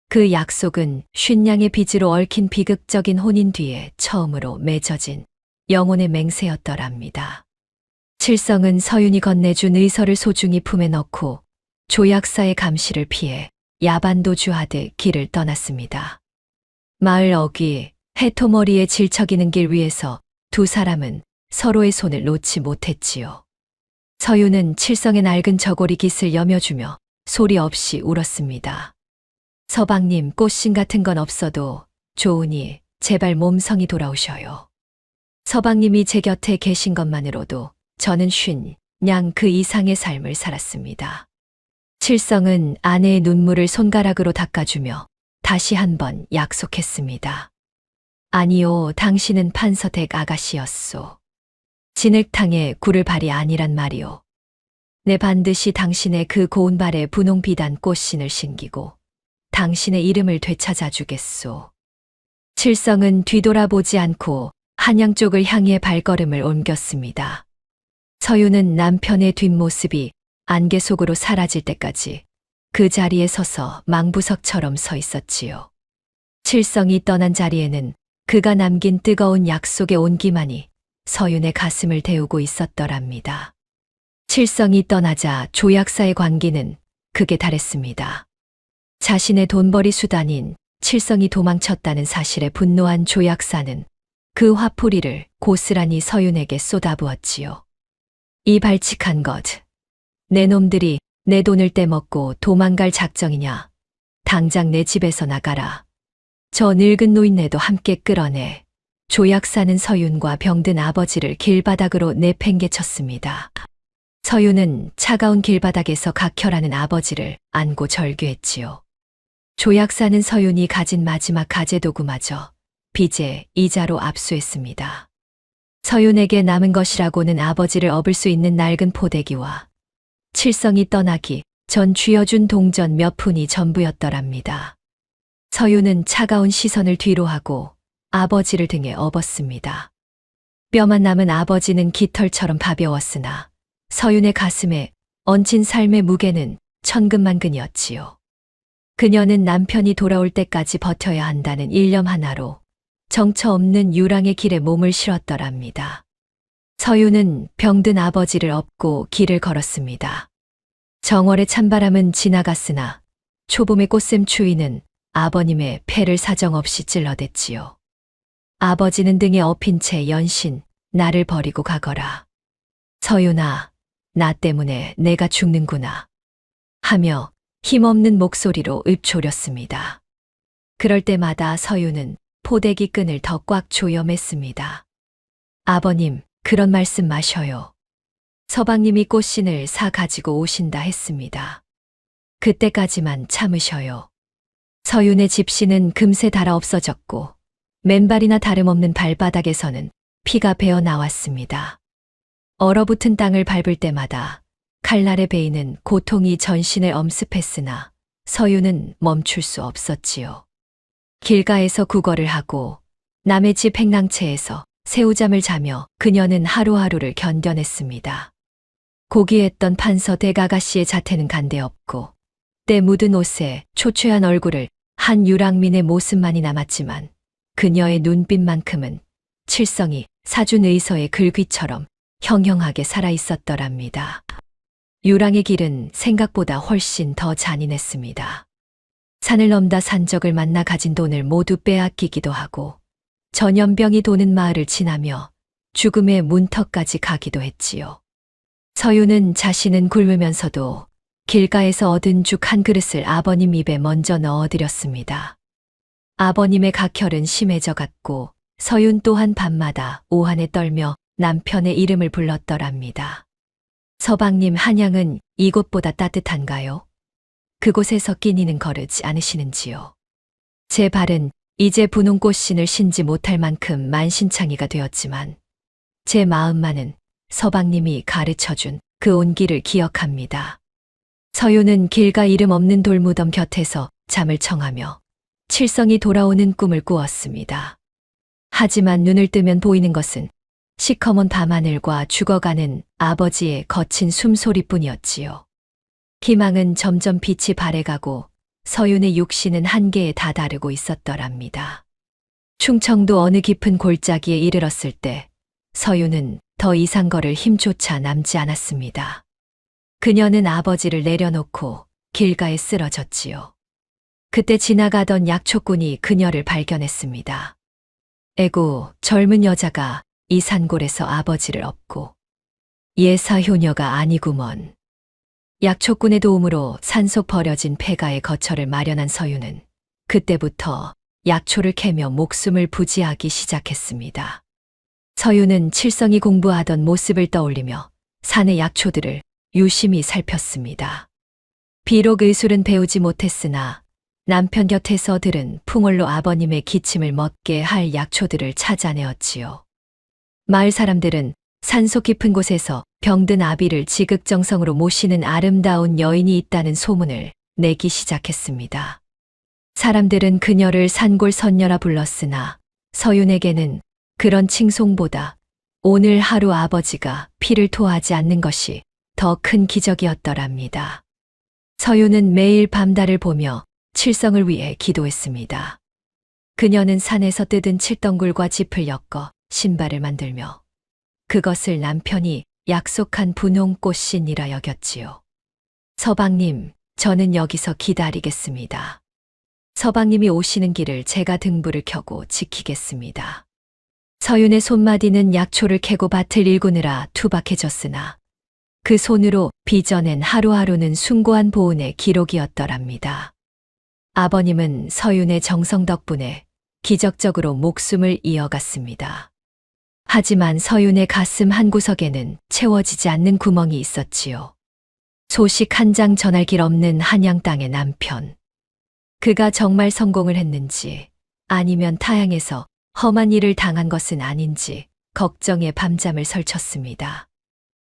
그 약속은 쉰양의 빚으로 얽힌 비극적인 혼인 뒤에 처음으로 맺어진 영혼의 맹세였더랍니다. 칠성은 서윤이 건네준 의서를 소중히 품에 넣고 조약사의 감시를 피해 야반도주하듯 길을 떠났습니다. 마을 어귀, 해토머리에 질척이는 길 위에서 두 사람은 서로의 손을 놓지 못했지요. 서윤은 칠성의 낡은 저고리 깃을 여며주며 소리 없이 울었습니다. 서방님, 꽃신 같은 건 없어도 좋으니 제발 몸성이 돌아오셔요. 서방님이 제 곁에 계신 것만으로도 저는 쉰양 그 이상의 삶을 살았습니다. 칠성은 아내의 눈물을 손가락으로 닦아주며 다시 한번 약속했습니다. 아니요, 당신은 판서댁 아가씨였소. 진흙탕에 굴을 발이 아니란 말이오. 내 반드시 당신의 그 고운 발에 분홍 비단 꽃신을 신기고 당신의 이름을 되찾아 주겠소. 칠성은 뒤돌아보지 않고 한양 쪽을 향해 발걸음을 옮겼습니다. 서유는 남편의 뒷모습이 안개 속으로 사라질 때까지 그 자리에 서서 망부석처럼 서 있었지요. 칠성이 떠난 자리에는 그가 남긴 뜨거운 약속의 온기만이 서윤의 가슴을 데우고 있었더랍니다. 칠성이 떠나자 조약사의 관계는 극에 달했습니다. 자신의 돈벌이 수단인 칠성이 도망쳤다는 사실에 분노한 조약사는 그 화풀이를 고스란히 서윤에게 쏟아부었지요. 이 발칙한 것, 내 놈들이 내 돈을 떼먹고 도망갈 작정이냐? 당장 내 집에서 나가라. 저 늙은 노인네도 함께 끌어내. 조약사는 서윤과 병든 아버지를 길바닥으로 내팽개쳤습니다. 서윤은 차가운 길바닥에서 각혈하는 아버지를 안고 절규했지요. 조약사는 서윤이 가진 마지막 가재도구마저 빚에 이자로 압수했습니다. 서윤에게 남은 것이라고는 아버지를 업을 수 있는 낡은 포대기와 칠성이 떠나기 전 쥐어준 동전 몇 푼이 전부였더랍니다. 서윤은 차가운 시선을 뒤로 하고 아버지를 등에 업었습니다. 뼈만 남은 아버지는 깃털처럼 가벼웠으나 서윤의 가슴에 얹힌 삶의 무게는 천근만근이었지요. 그녀는 남편이 돌아올 때까지 버텨야 한다는 일념 하나로 정처 없는 유랑의 길에 몸을 실었더랍니다. 서윤은 병든 아버지를 업고 길을 걸었습니다. 정월의 찬바람은 지나갔으나 초봄의 꽃샘 추위는 아버님의 폐를 사정없이 찔러댔지요. 아버지는 등에 업힌 채 연신 나를 버리고 가거라. 서윤아, 나 때문에 내가 죽는구나. 하며 힘없는 목소리로 읊조렸습니다. 그럴 때마다 서윤은 포대기 끈을 더 꽉 조여 맸습니다. 아버님, 그런 말씀 마셔요. 서방님이 꽃신을 사 가지고 오신다 했습니다. 그때까지만 참으셔요. 서윤의 집신은 금세 달아 없어졌고 맨발이나 다름없는 발바닥에서는 피가 배어 나왔습니다. 얼어붙은 땅을 밟을 때마다 칼날의 베이는 고통이 전신을 엄습했으나 서윤은 멈출 수 없었지요. 길가에서 구걸을 하고 남의 집 행랑채에서 새우잠을 자며 그녀는 하루하루를 견뎌냈습니다. 고귀했던 판서 대가가씨의 자태는 간데없고 때 묻은 옷에 초췌한 얼굴을 한 유랑민의 모습만이 남았지만 그녀의 눈빛만큼은 칠성이 사준 의서의 글귀처럼 형형하게 살아있었더랍니다. 유랑의 길은 생각보다 훨씬 더 잔인했습니다. 산을 넘다 산적을 만나 가진 돈을 모두 빼앗기기도 하고 전염병이 도는 마을을 지나며 죽음의 문턱까지 가기도 했지요. 서윤은 자신은 굶으면서도 길가에서 얻은 죽 한 그릇을 아버님 입에 먼저 넣어드렸습니다. 아버님의 각혈은 심해져 갔고 서윤 또한 밤마다 오한에 떨며 남편의 이름을 불렀더랍니다. 서방님, 한양은 이곳보다 따뜻한가요? 그곳에서 끼니는 거르지 않으시는지요? 제 발은 이제 분홍 꽃신을 신지 못할 만큼 만신창이가 되었지만 제 마음만은 서방님이 가르쳐준 그 온기를 기억합니다. 서윤은 길가 이름 없는 돌무덤 곁에서 잠을 청하며 칠성이 돌아오는 꿈을 꾸었습니다. 하지만 눈을 뜨면 보이는 것은 시커먼 밤하늘과 죽어가는 아버지의 거친 숨소리뿐이었지요. 희망은 점점 빛이 발해가고 서윤의 육신은 한계에 다다르고 있었더랍니다. 충청도 어느 깊은 골짜기에 이르렀을 때 서윤은 더 이상 걸을 힘조차 남지 않았습니다. 그녀는 아버지를 내려놓고 길가에 쓰러졌지요. 그때 지나가던 약초꾼이 그녀를 발견했습니다. 에고, 젊은 여자가 이 산골에서 아버지를 업고 예사 효녀가 아니구먼. 약초꾼의 도움으로 산속 버려진 폐가의 거처를 마련한 서윤은 그때부터 약초를 캐며 목숨을 부지하기 시작했습니다. 서윤은 칠성이 공부하던 모습을 떠올리며 산의 약초들을 유심히 살폈습니다. 비록 의술은 배우지 못했으나 남편 곁에서 들은 풍월로 아버님의 기침을 멎게 할 약초들을 찾아내었지요. 마을 사람들은 산속 깊은 곳에서 병든 아비를 지극정성으로 모시는 아름다운 여인이 있다는 소문을 내기 시작했습니다. 사람들은 그녀를 산골선녀라 불렀으나 서윤에게는 그런 칭송보다 오늘 하루 아버지가 피를 토하지 않는 것이 더 큰 기적이었더랍니다. 서윤은 매일 밤달을 보며 칠성을 위해 기도했습니다. 그녀는 산에서 뜯은 칠덩굴과 짚을 엮어 신발을 만들며 그것을 남편이 약속한 분홍꽃신이라 여겼지요. 서방님, 저는 여기서 기다리겠습니다. 서방님이 오시는 길을 제가 등불을 켜고 지키겠습니다. 서윤의 손마디는 약초를 캐고 밭을 일구느라 투박해졌으나 그 손으로 빚어낸 하루하루는 숭고한 보은의 기록이었더랍니다. 아버님은 서윤의 정성 덕분에 기적적으로 목숨을 이어갔습니다. 하지만 서윤의 가슴 한구석에는 채워지지 않는 구멍이 있었지요. 소식 한 장 전할 길 없는 한양 땅의 남편. 그가 정말 성공을 했는지 아니면 타향에서 험한 일을 당한 것은 아닌지 걱정에 밤잠을 설쳤습니다.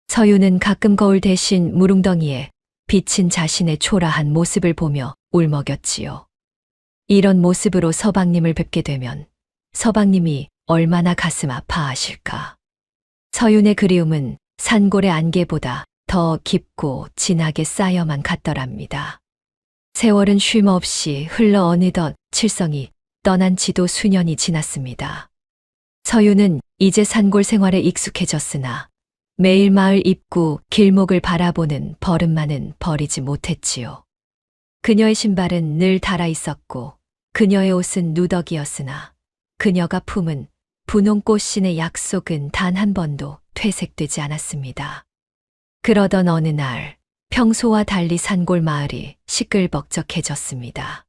서윤은 가끔 거울 대신 무릉덩이에 비친 자신의 초라한 모습을 보며 울먹였지요. 이런 모습으로 서방님을 뵙게 되면 서방님이 얼마나 가슴 아파하실까. 서윤의 그리움은 산골의 안개보다 더 깊고 진하게 쌓여만 갔더랍니다. 세월은 쉼 없이 흘러 어느덧 칠성이 떠난 지도 수년이 지났습니다. 서윤은 이제 산골 생활에 익숙해졌으나 매일 마을 입구 길목을 바라보는 버릇만은 버리지 못했지요. 그녀의 신발은 늘 닳아 있었고 그녀의 옷은 누더기였으나 그녀가 품은 분홍꽃신의 약속은 단 한 번도 퇴색되지 않았습니다. 그러던 어느 날 평소와 달리 산골 마을이 시끌벅적해졌습니다.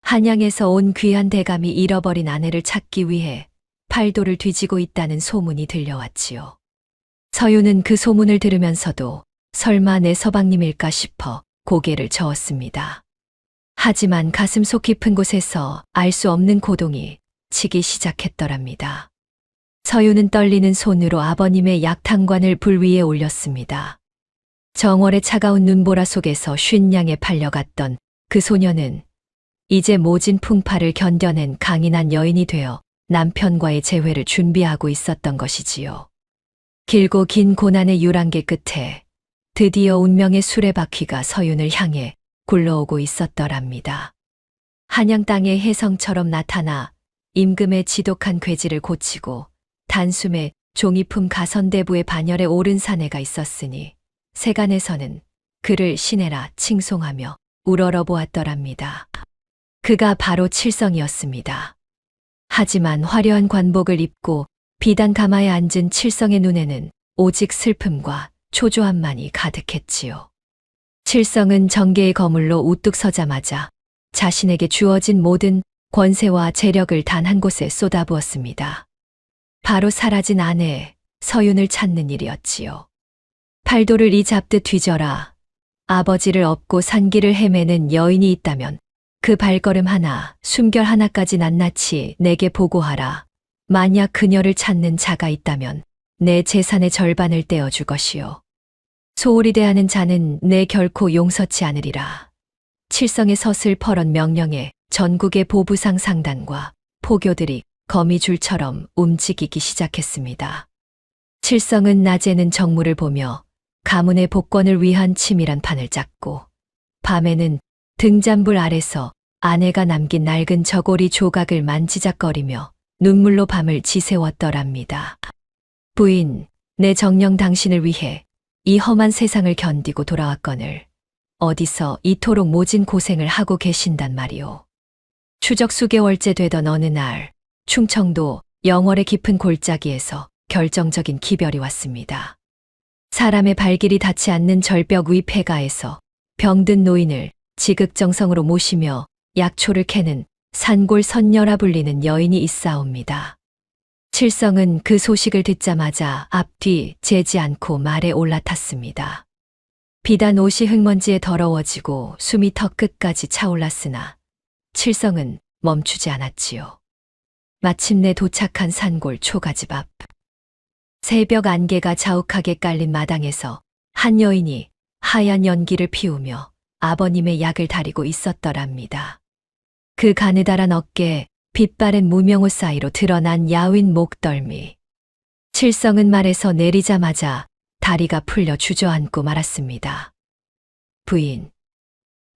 한양에서 온 귀한 대감이 잃어버린 아내를 찾기 위해 팔도를 뒤지고 있다는 소문이 들려왔지요. 서윤은 그 소문을 들으면서도 설마 내 서방님일까 싶어 고개를 저었습니다. 하지만 가슴속 깊은 곳에서 알 수 없는 고동이 치기 시작했더랍니다. 서윤은 떨리는 손으로 아버님의 약탕관을 불 위에 올렸습니다. 정월의 차가운 눈보라 속에서 쉰양에 팔려갔던 그 소녀는 이제 모진 풍파를 견뎌낸 강인한 여인이 되어 남편과의 재회를 준비하고 있었던 것이지요. 길고 긴 고난의 유랑길 끝에 드디어 운명의 수레바퀴가 서윤을 향해 굴러오고 있었더랍니다. 한양 땅의 혜성처럼 나타나 임금의 지독한 괴지를 고치고 단숨에 종이품 가선대부의 반열에 오른 사내가 있었으니 세간에서는 그를 신혜라 칭송하며 우러러 보았더랍니다. 그가 바로 칠성이었습니다. 하지만 화려한 관복을 입고 비단 가마에 앉은 칠성의 눈에는 오직 슬픔과 초조함만이 가득했지요. 칠성은 정계의 거물로 우뚝 서자마자 자신에게 주어진 모든 권세와 재력을 단 한 곳에 쏟아부었습니다. 바로 사라진 아내 서윤을 찾는 일이었지요. 팔도를 이잡듯 뒤져라. 아버지를 업고 산길을 헤매는 여인이 있다면 그 발걸음 하나, 숨결 하나까지 낱낱이 내게 보고하라. 만약 그녀를 찾는 자가 있다면 내 재산의 절반을 떼어줄 것이요. 소홀히 대하는 자는 내 결코 용서치 않으리라. 칠성의 서슬 퍼런 명령에 전국의 보부상 상단과 포교들이 거미줄처럼 움직이기 시작했습니다. 칠성은 낮에는 정무를 보며 가문의 복권을 위한 치밀한 판을 짰고 밤에는 등잔불 아래서 아내가 남긴 낡은 저고리 조각을 만지작거리며 눈물로 밤을 지새웠더랍니다. 부인, 내 정녕 당신을 위해 이 험한 세상을 견디고 돌아왔거늘 어디서 이토록 모진 고생을 하고 계신단 말이오. 추적 수개월째 되던 어느 날 충청도 영월의 깊은 골짜기에서 결정적인 기별이 왔습니다. 사람의 발길이 닿지 않는 절벽 위 폐가에서 병든 노인을 지극정성으로 모시며 약초를 캐는 산골 선녀라 불리는 여인이 있사옵니다. 칠성은 그 소식을 듣자마자 앞뒤 재지 않고 말에 올라탔습니다. 비단 옷이 흙먼지에 더러워지고 숨이 턱 끝까지 차올랐으나 칠성은 멈추지 않았지요. 마침내 도착한 산골 초가집 앞. 새벽 안개가 자욱하게 깔린 마당에서 한 여인이 하얀 연기를 피우며 아버님의 약을 다리고 있었더랍니다. 그 가느다란 어깨, 빛바랜 무명옷 사이로 드러난 야윈 목덜미. 칠성은 말에서 내리자마자 다리가 풀려 주저앉고 말았습니다. 부인,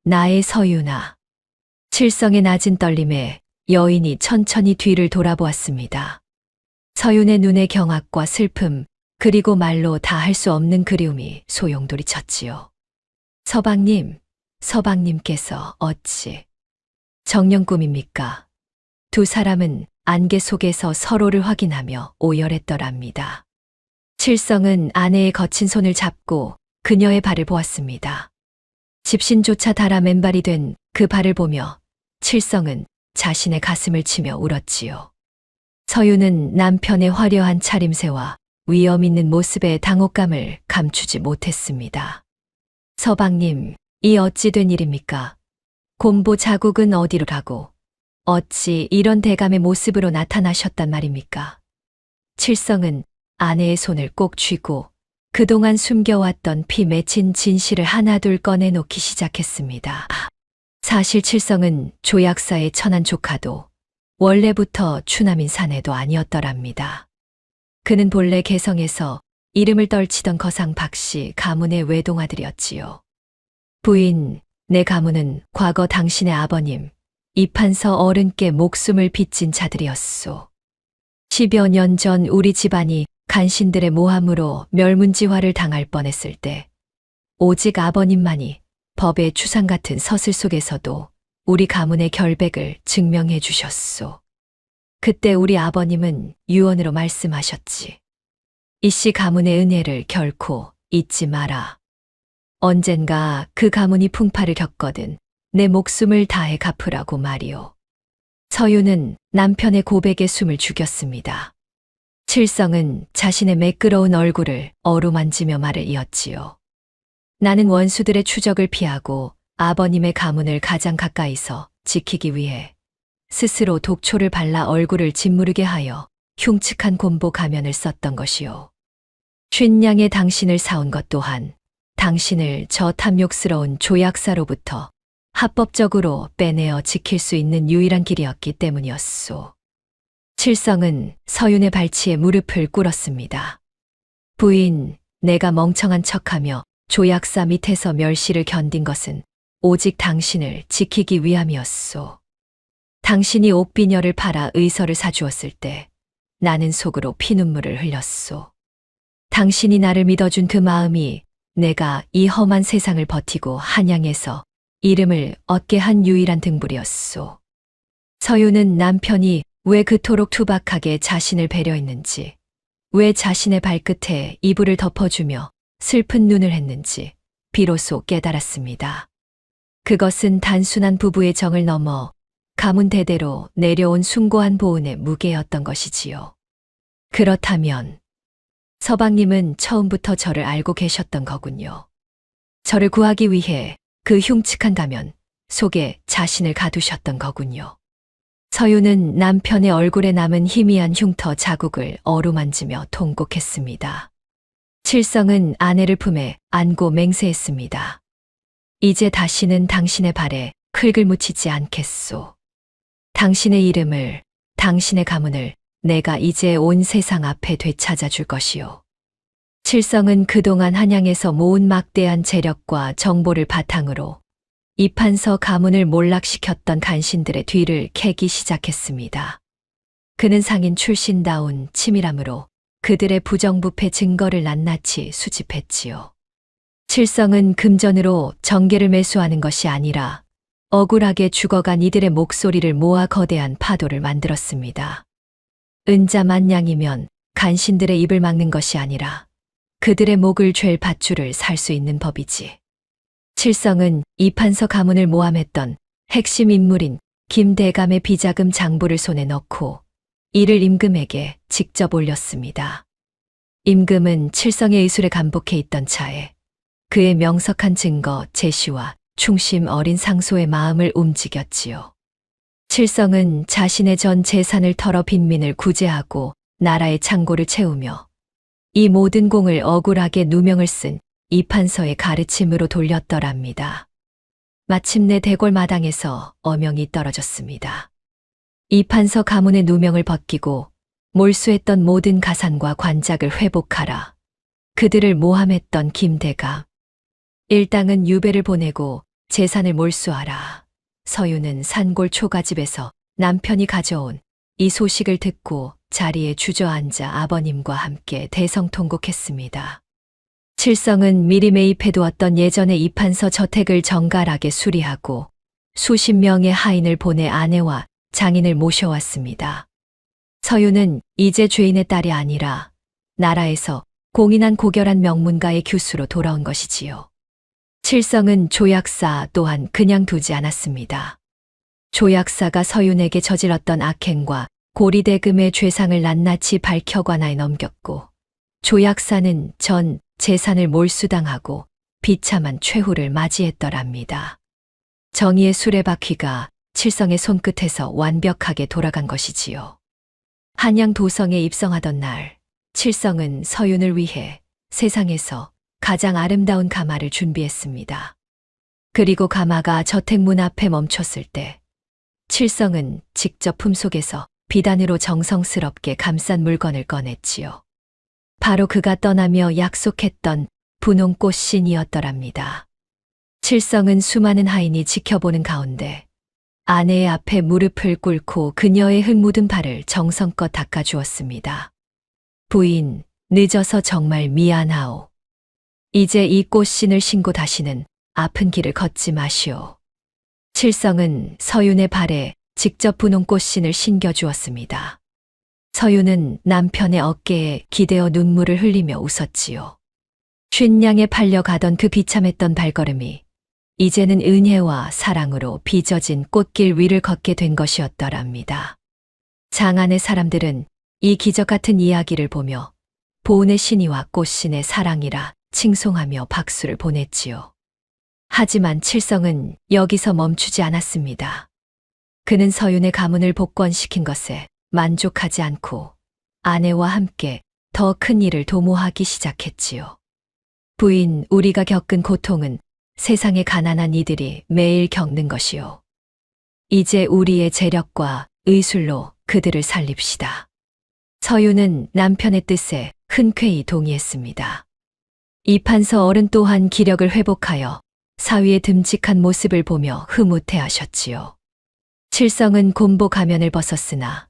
나의 서유나. 칠성의 낮은 떨림에 여인이 천천히 뒤를 돌아보았습니다. 서윤의 눈에 경악과 슬픔, 그리고 말로 다 할 수 없는 그리움이 소용돌이쳤지요. 서방님께서 어찌 정녕 꿈입니까? 두 사람은 안개 속에서 서로를 확인하며 오열했더랍니다. 칠성은 아내의 거친 손을 잡고 그녀의 발을 보았습니다. 집신조차 달아 맨발이 된 그 발을 보며 칠성은 자신의 가슴을 치며 울었지요. 서유는 남편의 화려한 차림새와 위험 있는 모습의 당혹감을 감추지 못했습니다. 서방님, 이 어찌 된 일입니까? 곰보 자국은 어디로 가고 어찌 이런 대감의 모습으로 나타나셨단 말입니까? 칠성은 아내의 손을 꼭 쥐고 그동안 숨겨왔던 피 맺힌 진실을 하나둘 꺼내놓기 시작했습니다. 사실 칠성은 조약사의 천한 조카도 원래부터 추남인 사내도 아니었더랍니다. 그는 본래 개성에서 이름을 떨치던 거상 박씨 가문의 외동아들이었지요. 부인, 내 가문은 과거 당신의 아버님, 이판서 어른께 목숨을 빚진 자들이었소. 10여 년 전 우리 집안이 간신들의 모함으로 멸문지화를 당할 뻔했을 때 오직 아버님만이 법의 추상 같은 서슬 속에서도 우리 가문의 결백을 증명해 주셨소. 그때 우리 아버님은 유언으로 말씀하셨지. 이씨 가문의 은혜를 결코 잊지 마라. 언젠가 그 가문이 풍파를 겪거든 내 목숨을 다해 갚으라고 말이오. 서유는 남편의 고백에 숨을 죽였습니다. 칠성은 자신의 매끄러운 얼굴을 어루만지며 말을 이었지요. 나는 원수들의 추적을 피하고 아버님의 가문을 가장 가까이서 지키기 위해 스스로 독초를 발라 얼굴을 짓무르게 하여 흉측한 곰보 가면을 썼던 것이요. 50냥의 당신을 사온 것 또한 당신을 저 탐욕스러운 조약사로부터 합법적으로 빼내어 지킬 수 있는 유일한 길이었기 때문이었소. 칠성은 서윤의 발치에 무릎을 꿇었습니다. 부인, 내가 멍청한 척하며 조약사 밑에서 멸시를 견딘 것은 오직 당신을 지키기 위함이었소. 당신이 옥비녀를 팔아 의서를 사주었을 때 나는 속으로 피눈물을 흘렸소. 당신이 나를 믿어준 그 마음이 내가 이 험한 세상을 버티고 한양에서 이름을 얻게 한 유일한 등불이었소. 서유는 남편이 왜 그토록 투박하게 자신을 배려했는지, 왜 자신의 발끝에 이불을 덮어주며 슬픈 눈을 했는지 비로소 깨달았습니다. 그것은 단순한 부부의 정을 넘어 가문 대대로 내려온 숭고한 보은의 무게였던 것이지요. 그렇다면 서방님은 처음부터 저를 알고 계셨던 거군요. 저를 구하기 위해 그 흉측한 가면 속에 자신을 가두셨던 거군요. 서유는 남편의 얼굴에 남은 희미한 흉터 자국을 어루만지며 통곡했습니다. 칠성은 아내를 품에 안고 맹세했습니다. 이제 다시는 당신의 발에 흙을 묻히지 않겠소. 당신의 이름을, 당신의 가문을 내가 이제 온 세상 앞에 되찾아 줄 것이오. 칠성은 그동안 한양에서 모은 막대한 재력과 정보를 바탕으로 이판서 가문을 몰락시켰던 간신들의 뒤를 캐기 시작했습니다. 그는 상인 출신다운 치밀함으로 그들의 부정부패 증거를 낱낱이 수집했지요. 칠성은 금전으로 정계를 매수하는 것이 아니라 억울하게 죽어간 이들의 목소리를 모아 거대한 파도를 만들었습니다. 은자 만냥이면 간신들의 입을 막는 것이 아니라 그들의 목을 죄 밧줄을 살 수 있는 법이지. 칠성은 이판서 가문을 모함했던 핵심 인물인 김대감의 비자금 장부를 손에 넣고 이를 임금에게 직접 올렸습니다. 임금은 칠성의 의술에 감복해 있던 차에 그의 명석한 증거 제시와 충심 어린 상소의 마음을 움직였지요. 칠성은 자신의 전 재산을 털어 빈민을 구제하고 나라의 창고를 채우며 이 모든 공을 억울하게 누명을 쓴 이판서의 가르침으로 돌렸더랍니다. 마침내 대궐 마당에서 어명이 떨어졌습니다. 이판서 가문의 누명을 벗기고 몰수했던 모든 가산과 관작을 회복하라. 그들을 모함했던 김대가 일당은 유배를 보내고 재산을 몰수하라. 서유는 산골 초가집에서 남편이 가져온 이 소식을 듣고 자리에 주저앉아 아버님과 함께 대성통곡했습니다. 칠성은 미리 매입해두었던 예전의 이판서 저택을 정갈하게 수리하고 수십 명의 하인을 보내 아내와 장인을 모셔왔습니다. 서유는 이제 죄인의 딸이 아니라 나라에서 공인한 고결한 명문가의 교수로 돌아온 것이지요. 칠성은 조약사 또한 그냥 두지 않았습니다. 조약사가 서윤에게 저질렀던 악행과 고리대금의 죄상을 낱낱이 밝혀 관하에 넘겼고 조약사는 전 재산을 몰수당하고 비참한 최후를 맞이했더랍니다. 정의의 수레바퀴가 칠성의 손끝에서 완벽하게 돌아간 것이지요. 한양 도성에 입성하던 날, 칠성은 서윤을 위해 세상에서 가장 아름다운 가마를 준비했습니다. 그리고 가마가 저택 문 앞에 멈췄을 때, 칠성은 직접 품속에서 비단으로 정성스럽게 감싼 물건을 꺼냈지요. 바로 그가 떠나며 약속했던 분홍꽃신이었더랍니다. 칠성은 수많은 하인이 지켜보는 가운데 아내의 앞에 무릎을 꿇고 그녀의 흙 묻은 발을 정성껏 닦아주었습니다. 부인, 늦어서 정말 미안하오. 이제 이 꽃신을 신고 다시는 아픈 길을 걷지 마시오. 칠성은 서윤의 발에 직접 분홍꽃신을 신겨주었습니다. 서윤은 남편의 어깨에 기대어 눈물을 흘리며 웃었지요. 쉰양에 팔려가던 그 비참했던 발걸음이 이제는 은혜와 사랑으로 빚어진 꽃길 위를 걷게 된 것이었더랍니다. 장안의 사람들은 이 기적 같은 이야기를 보며 보은의 신이와 꽃신의 사랑이라 칭송하며 박수를 보냈지요. 하지만 칠성은 여기서 멈추지 않았습니다. 그는 서윤의 가문을 복권시킨 것에 만족하지 않고 아내와 함께 더 큰 일을 도모하기 시작했지요. 부인, 우리가 겪은 고통은 세상의 가난한 이들이 매일 겪는 것이요. 이제 우리의 재력과 의술로 그들을 살립시다. 서윤은 남편의 뜻에 흔쾌히 동의했습니다. 이판서 어른 또한 기력을 회복하여 사위의 듬직한 모습을 보며 흐뭇해하셨지요. 칠성은 곰보 가면을 벗었으나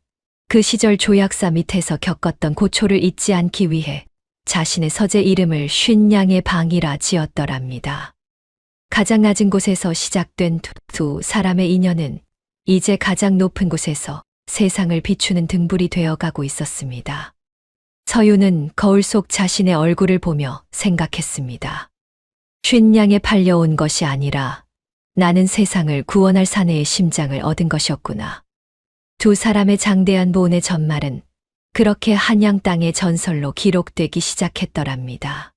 그 시절 조약사 밑에서 겪었던 고초를 잊지 않기 위해 자신의 서재 이름을 쉰양의 방이라 지었더랍니다. 가장 낮은 곳에서 시작된 두 사람의 인연은 이제 가장 높은 곳에서 세상을 비추는 등불이 되어가고 있었습니다. 서윤은 거울 속 자신의 얼굴을 보며 생각했습니다. 쉰양에 팔려온 것이 아니라 나는 세상을 구원할 사내의 심장을 얻은 것이었구나. 두 사람의 장대한 보은의 전말은 그렇게 한양 땅의 전설로 기록되기 시작했더랍니다.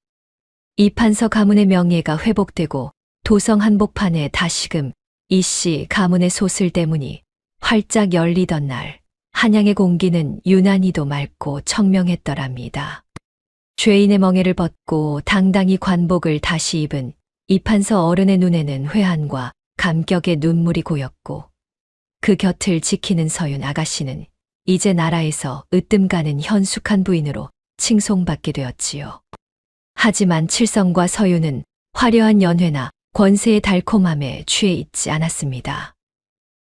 이판서 가문의 명예가 회복되고 도성 한복판에 다시금 이씨 가문의 소슬대문이 활짝 열리던 날, 한양의 공기는 유난히도 맑고 청명했더랍니다. 죄인의 멍에를 벗고 당당히 관복을 다시 입은 이판서 어른의 눈에는 회한과 감격의 눈물이 고였고 그 곁을 지키는 서윤 아가씨는 이제 나라에서 으뜸가는 현숙한 부인으로 칭송받게 되었지요. 하지만 칠성과 서윤은 화려한 연회나 권세의 달콤함에 취해 있지 않았습니다.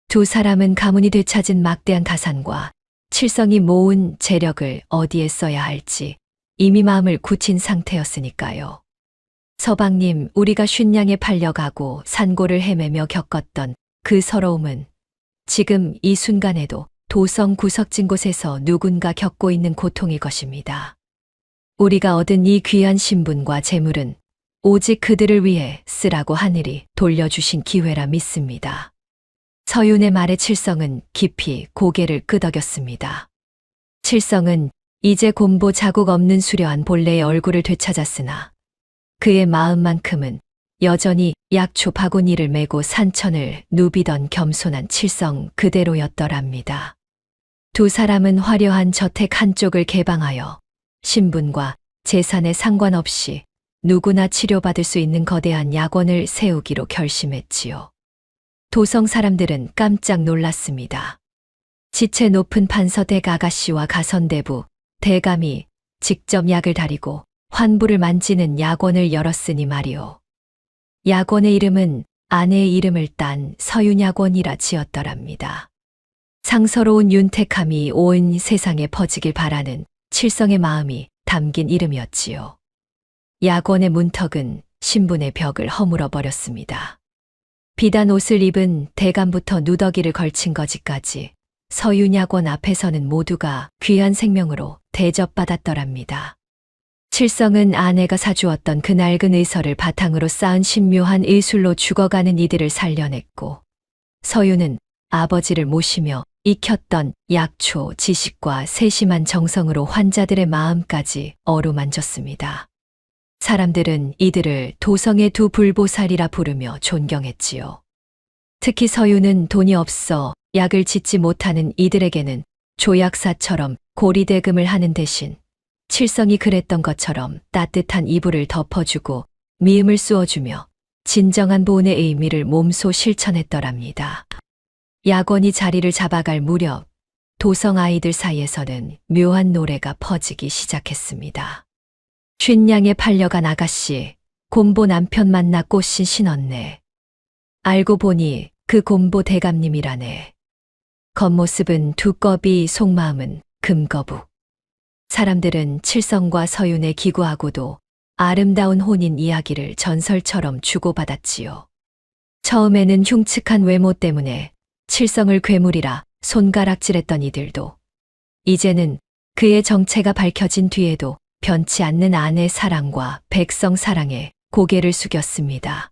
두 사람은 가문이 되찾은 막대한 가산과 칠성이 모은 재력을 어디에 써야 할지 이미 마음을 굳힌 상태였으니까요. 서방님, 우리가 쉰양에 팔려가고 산고를 헤매며 겪었던 그 서러움은 지금 이 순간에도 도성 구석진 곳에서 누군가 겪고 있는 고통일 것입니다. 우리가 얻은 이 귀한 신분과 재물은 오직 그들을 위해 쓰라고 하늘이 돌려주신 기회라 믿습니다. 서윤의 말에 칠성은 깊이 고개를 끄덕였습니다. 칠성은 이제 곰보 자국 없는 수려한 본래의 얼굴을 되찾았으나 그의 마음만큼은 여전히 약초 바구니를 메고 산천을 누비던 겸손한 칠성 그대로였더랍니다. 두 사람은 화려한 저택 한쪽을 개방하여 신분과 재산에 상관없이 누구나 치료받을 수 있는 거대한 약원을 세우기로 결심했지요. 도성 사람들은 깜짝 놀랐습니다. 지체 높은 판서댁 아가씨와 가선대부, 대감이 직접 약을 다리고 환부를 만지는 약원을 열었으니 말이오. 약원의 이름은 아내의 이름을 딴 서윤약원이라 지었더랍니다. 상서로운 윤택함이 온 세상에 퍼지길 바라는 칠성의 마음이 담긴 이름이었지요. 약원의 문턱은 신분의 벽을 허물어 버렸습니다. 비단 옷을 입은 대감부터 누더기를 걸친 거지까지 서윤약원 앞에서는 모두가 귀한 생명으로 대접받았더랍니다. 칠성은 아내가 사주었던 그 낡은 의서를 바탕으로 쌓은 신묘한 의술로 죽어가는 이들을 살려냈고, 서윤은 아버지를 모시며 익혔던 약초, 지식과 세심한 정성으로 환자들의 마음까지 어루만졌습니다. 사람들은 이들을 도성의 두 불보살이라 부르며 존경했지요. 특히 서윤은 돈이 없어 약을 짓지 못하는 이들에게는 조약사처럼 고리대금을 하는 대신 칠성이 그랬던 것처럼 따뜻한 이불을 덮어주고 미음을 쑤어주며 진정한 보온의 의미를 몸소 실천했더랍니다. 약원이 자리를 잡아갈 무렵 도성 아이들 사이에서는 묘한 노래가 퍼지기 시작했습니다. 쉰양에 팔려간 아가씨, 곰보 남편 만나 꽃신 신었네. 알고 보니 그 곰보 대감님이라네. 겉모습은 두꺼비, 속마음은 금거북. 사람들은 칠성과 서윤에 기구하고도 아름다운 혼인 이야기를 전설처럼 주고받았지요. 처음에는 흉측한 외모 때문에 칠성을 괴물이라 손가락질했던 이들도 이제는 그의 정체가 밝혀진 뒤에도 변치 않는 아내 사랑과 백성 사랑에 고개를 숙였습니다.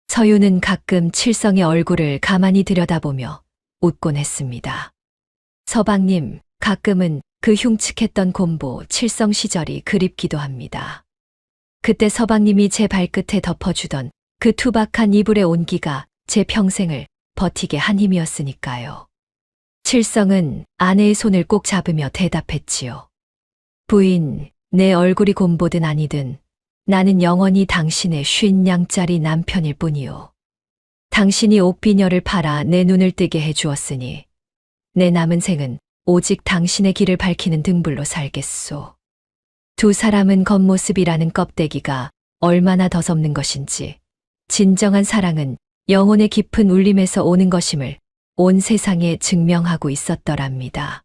서윤은 가끔 칠성의 얼굴을 가만히 들여다보며 웃곤 했습니다. 서방님, 가끔은 그 흉측했던 곰보 칠성 시절이 그립기도 합니다. 그때 서방님이 제 발끝에 덮어주던 그 투박한 이불의 온기가 제 평생을 버티게 한 힘이었으니까요. 칠성은 아내의 손을 꼭 잡으며 대답했지요. 부인, 내 얼굴이 곰보든 아니든 나는 영원히 당신의 50냥짜리 남편일 뿐이요. 당신이 옥비녀를 팔아 내 눈을 뜨게 해주었으니 내 남은 생은 오직 당신의 길을 밝히는 등불로 살겠소. 두 사람은 겉모습이라는 껍데기가 얼마나 더섭는 것인지 진정한 사랑은 영혼의 깊은 울림에서 오는 것임을 온 세상에 증명하고 있었더랍니다.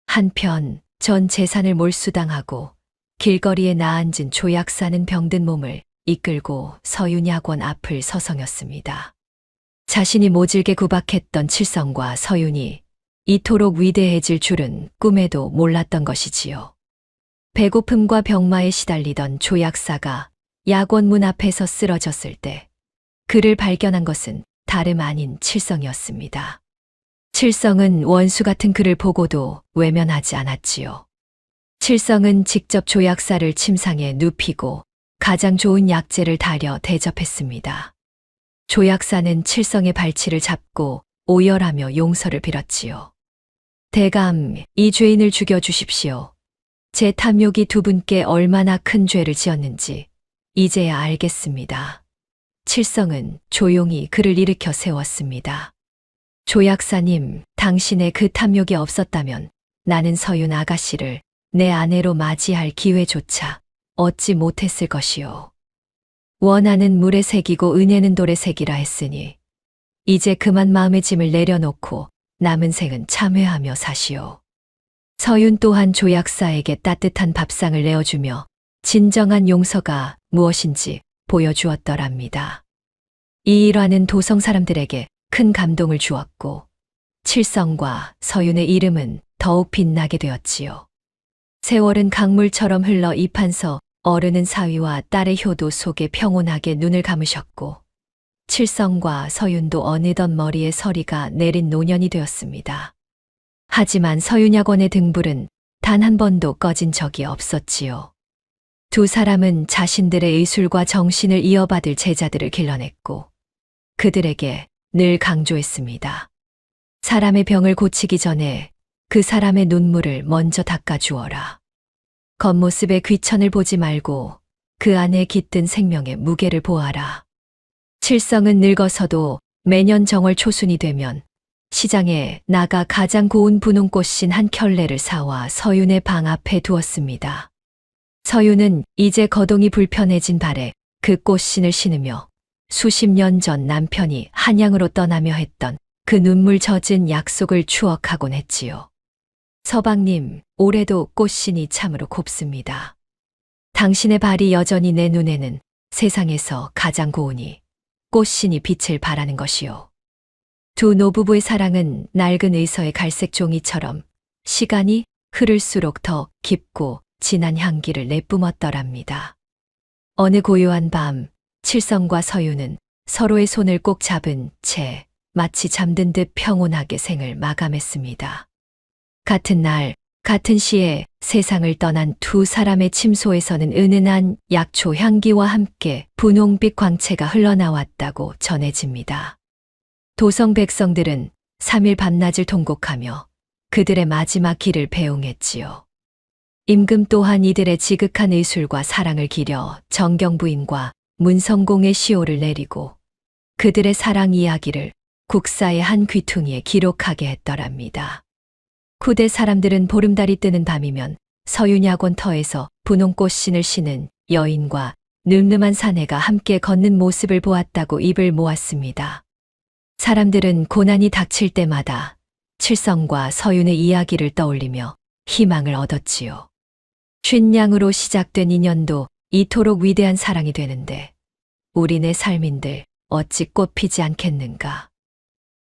한편 전 재산을 몰수당하고 길거리에 나앉은 조약사는 병든 몸을 이끌고 서윤약원 앞을 서성였습니다. 자신이 모질게 구박했던 칠성과 서윤이 이토록 위대해질 줄은 꿈에도 몰랐던 것이지요. 배고픔과 병마에 시달리던 조약사가 약원 문 앞에서 쓰러졌을 때 그를 발견한 것은 다름 아닌 칠성이었습니다. 칠성은 원수 같은 그를 보고도 외면하지 않았지요. 칠성은 직접 조약사를 침상에 눕히고 가장 좋은 약재를 다려 대접했습니다. 조약사는 칠성의 발치를 잡고 오열하며 용서를 빌었지요. 대감, 이 죄인을 죽여주십시오. 제 탐욕이 두 분께 얼마나 큰 죄를 지었는지 이제야 알겠습니다. 칠성은 조용히 그를 일으켜 세웠습니다. 조약사님, 당신의 그 탐욕이 없었다면 나는 서윤 아가씨를 내 아내로 맞이할 기회조차 얻지 못했을 것이오. 원하는 물에 새기고 은혜는 돌에 새기라 했으니 이제 그만 마음의 짐을 내려놓고 남은 생은 참회하며 사시오. 서윤 또한 조약사에게 따뜻한 밥상을 내어주며 진정한 용서가 무엇인지 보여주었더랍니다. 이 일화는 도성 사람들에게 큰 감동을 주었고 칠성과 서윤의 이름은 더욱 빛나게 되었지요. 세월은 강물처럼 흘러 이판서 어른은 사위와 딸의 효도 속에 평온하게 눈을 감으셨고 칠성과 서윤도 어느덧 머리에 서리가 내린 노년이 되었습니다. 하지만 서윤약원의 등불은 단 한 번도 꺼진 적이 없었지요. 두 사람은 자신들의 의술과 정신을 이어받을 제자들을 길러냈고 그들에게 늘 강조했습니다. 사람의 병을 고치기 전에 그 사람의 눈물을 먼저 닦아주어라. 겉모습의 귀천을 보지 말고 그 안에 깃든 생명의 무게를 보아라. 칠성은 늙어서도 매년 정월 초순이 되면 시장에 나가 가장 고운 분홍꽃신 한 켤레를 사와 서윤의 방 앞에 두었습니다. 서윤은 이제 거동이 불편해진 발에 그 꽃신을 신으며 수십 년 전 남편이 한양으로 떠나며 했던 그 눈물 젖은 약속을 추억하곤 했지요. 서방님, 올해도 꽃신이 참으로 곱습니다. 당신의 발이 여전히 내 눈에는 세상에서 가장 고우니 꽃신이 빛을 발하는 것이요. 두 노부부의 사랑은 낡은 의서의 갈색 종이처럼 시간이 흐를수록 더 깊고 진한 향기를 내뿜었더랍니다. 어느 고요한 밤, 칠성과 서윤은 서로의 손을 꼭 잡은 채 마치 잠든 듯 평온하게 생을 마감했습니다. 같은 날, 같은 시에 세상을 떠난 두 사람의 침소에서는 은은한 약초 향기와 함께 분홍빛 광채가 흘러나왔다고 전해집니다. 도성 백성들은 3일 밤낮을 통곡하며 그들의 마지막 길을 배웅했지요. 임금 또한 이들의 지극한 의술과 사랑을 기려 정경부인과 문성공의 시호를 내리고 그들의 사랑 이야기를 국사의 한 귀퉁이에 기록하게 했더랍니다. 후대 사람들은 보름달이 뜨는 밤이면 서윤야곤 터에서 분홍꽃신을 신은 여인과 늠름한 사내가 함께 걷는 모습을 보았다고 입을 모았습니다. 사람들은 고난이 닥칠 때마다 칠성과 서윤의 이야기를 떠올리며 희망을 얻었지요. 쉰양으로 시작된 인연도 이토록 위대한 사랑이 되는데 우리네 삶인들 어찌 꽃피지 않겠는가.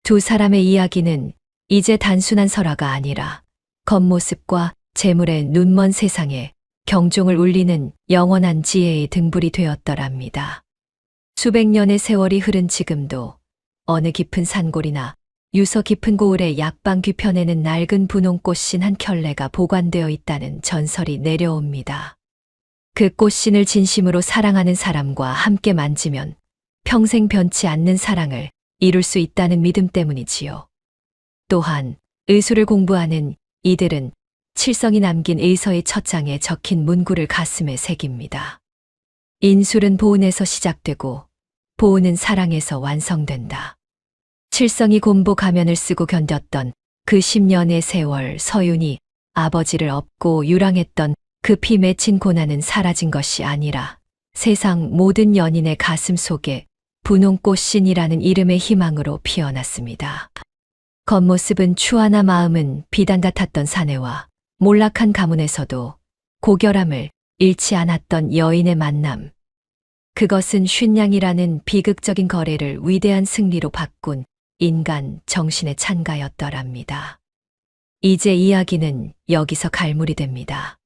두 사람의 이야기는 이제 단순한 설화가 아니라 겉모습과 재물의 눈먼 세상에 경종을 울리는 영원한 지혜의 등불이 되었더랍니다. 수백 년의 세월이 흐른 지금도 어느 깊은 산골이나 유서 깊은 고을의 약방 뒤편에는 낡은 분홍꽃신 한 켤레가 보관되어 있다는 전설이 내려옵니다. 그 꽃신을 진심으로 사랑하는 사람과 함께 만지면 평생 변치 않는 사랑을 이룰 수 있다는 믿음 때문이지요. 또한 의술을 공부하는 이들은 칠성이 남긴 의서의 첫 장에 적힌 문구를 가슴에 새깁니다. 인술은 보은에서 시작되고 보은은 사랑에서 완성된다. 칠성이 곰보 가면을 쓰고 견뎠던 그 10년의 세월 서윤이 아버지를 업고 유랑했던 그 피 맺힌 고난은 사라진 것이 아니라 세상 모든 연인의 가슴 속에 분홍꽃신이라는 이름의 희망으로 피어났습니다. 겉모습은 추하나 마음은 비단 같았던 사내와 몰락한 가문에서도 고결함을 잃지 않았던 여인의 만남. 그것은 쉰양이라는 비극적인 거래를 위대한 승리로 바꾼 인간 정신의 찬가였더랍니다. 이제 이야기는 여기서 갈무리 됩니다.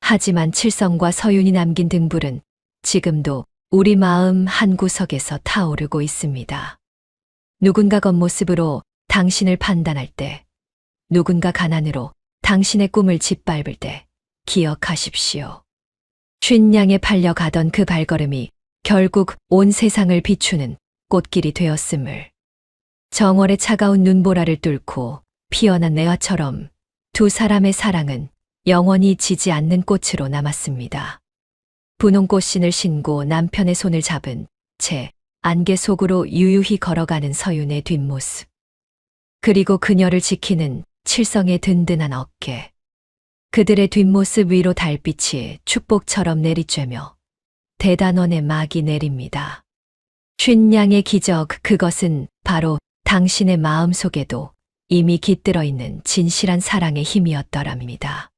하지만 칠성과 서윤이 남긴 등불은 지금도 우리 마음 한구석에서 타오르고 있습니다. 누군가 겉모습으로 당신을 판단할 때, 누군가 가난으로 당신의 꿈을 짓밟을 때 기억하십시오. 쉰양에 팔려가던 그 발걸음이 결국 온 세상을 비추는 꽃길이 되었음을. 정월의 차가운 눈보라를 뚫고 피어난 내화처럼 두 사람의 사랑은 영원히 지지 않는 꽃으로 남았습니다. 분홍꽃신을 신고 남편의 손을 잡은 채 안개 속으로 유유히 걸어가는 서윤의 뒷모습. 그리고 그녀를 지키는 칠성의 든든한 어깨. 그들의 뒷모습 위로 달빛이 축복처럼 내리쬐며 대단원의 막이 내립니다. 쉰양의 기적, 그것은 바로 당신의 마음 속에도 이미 깃들어 있는 진실한 사랑의 힘이었더랍니다.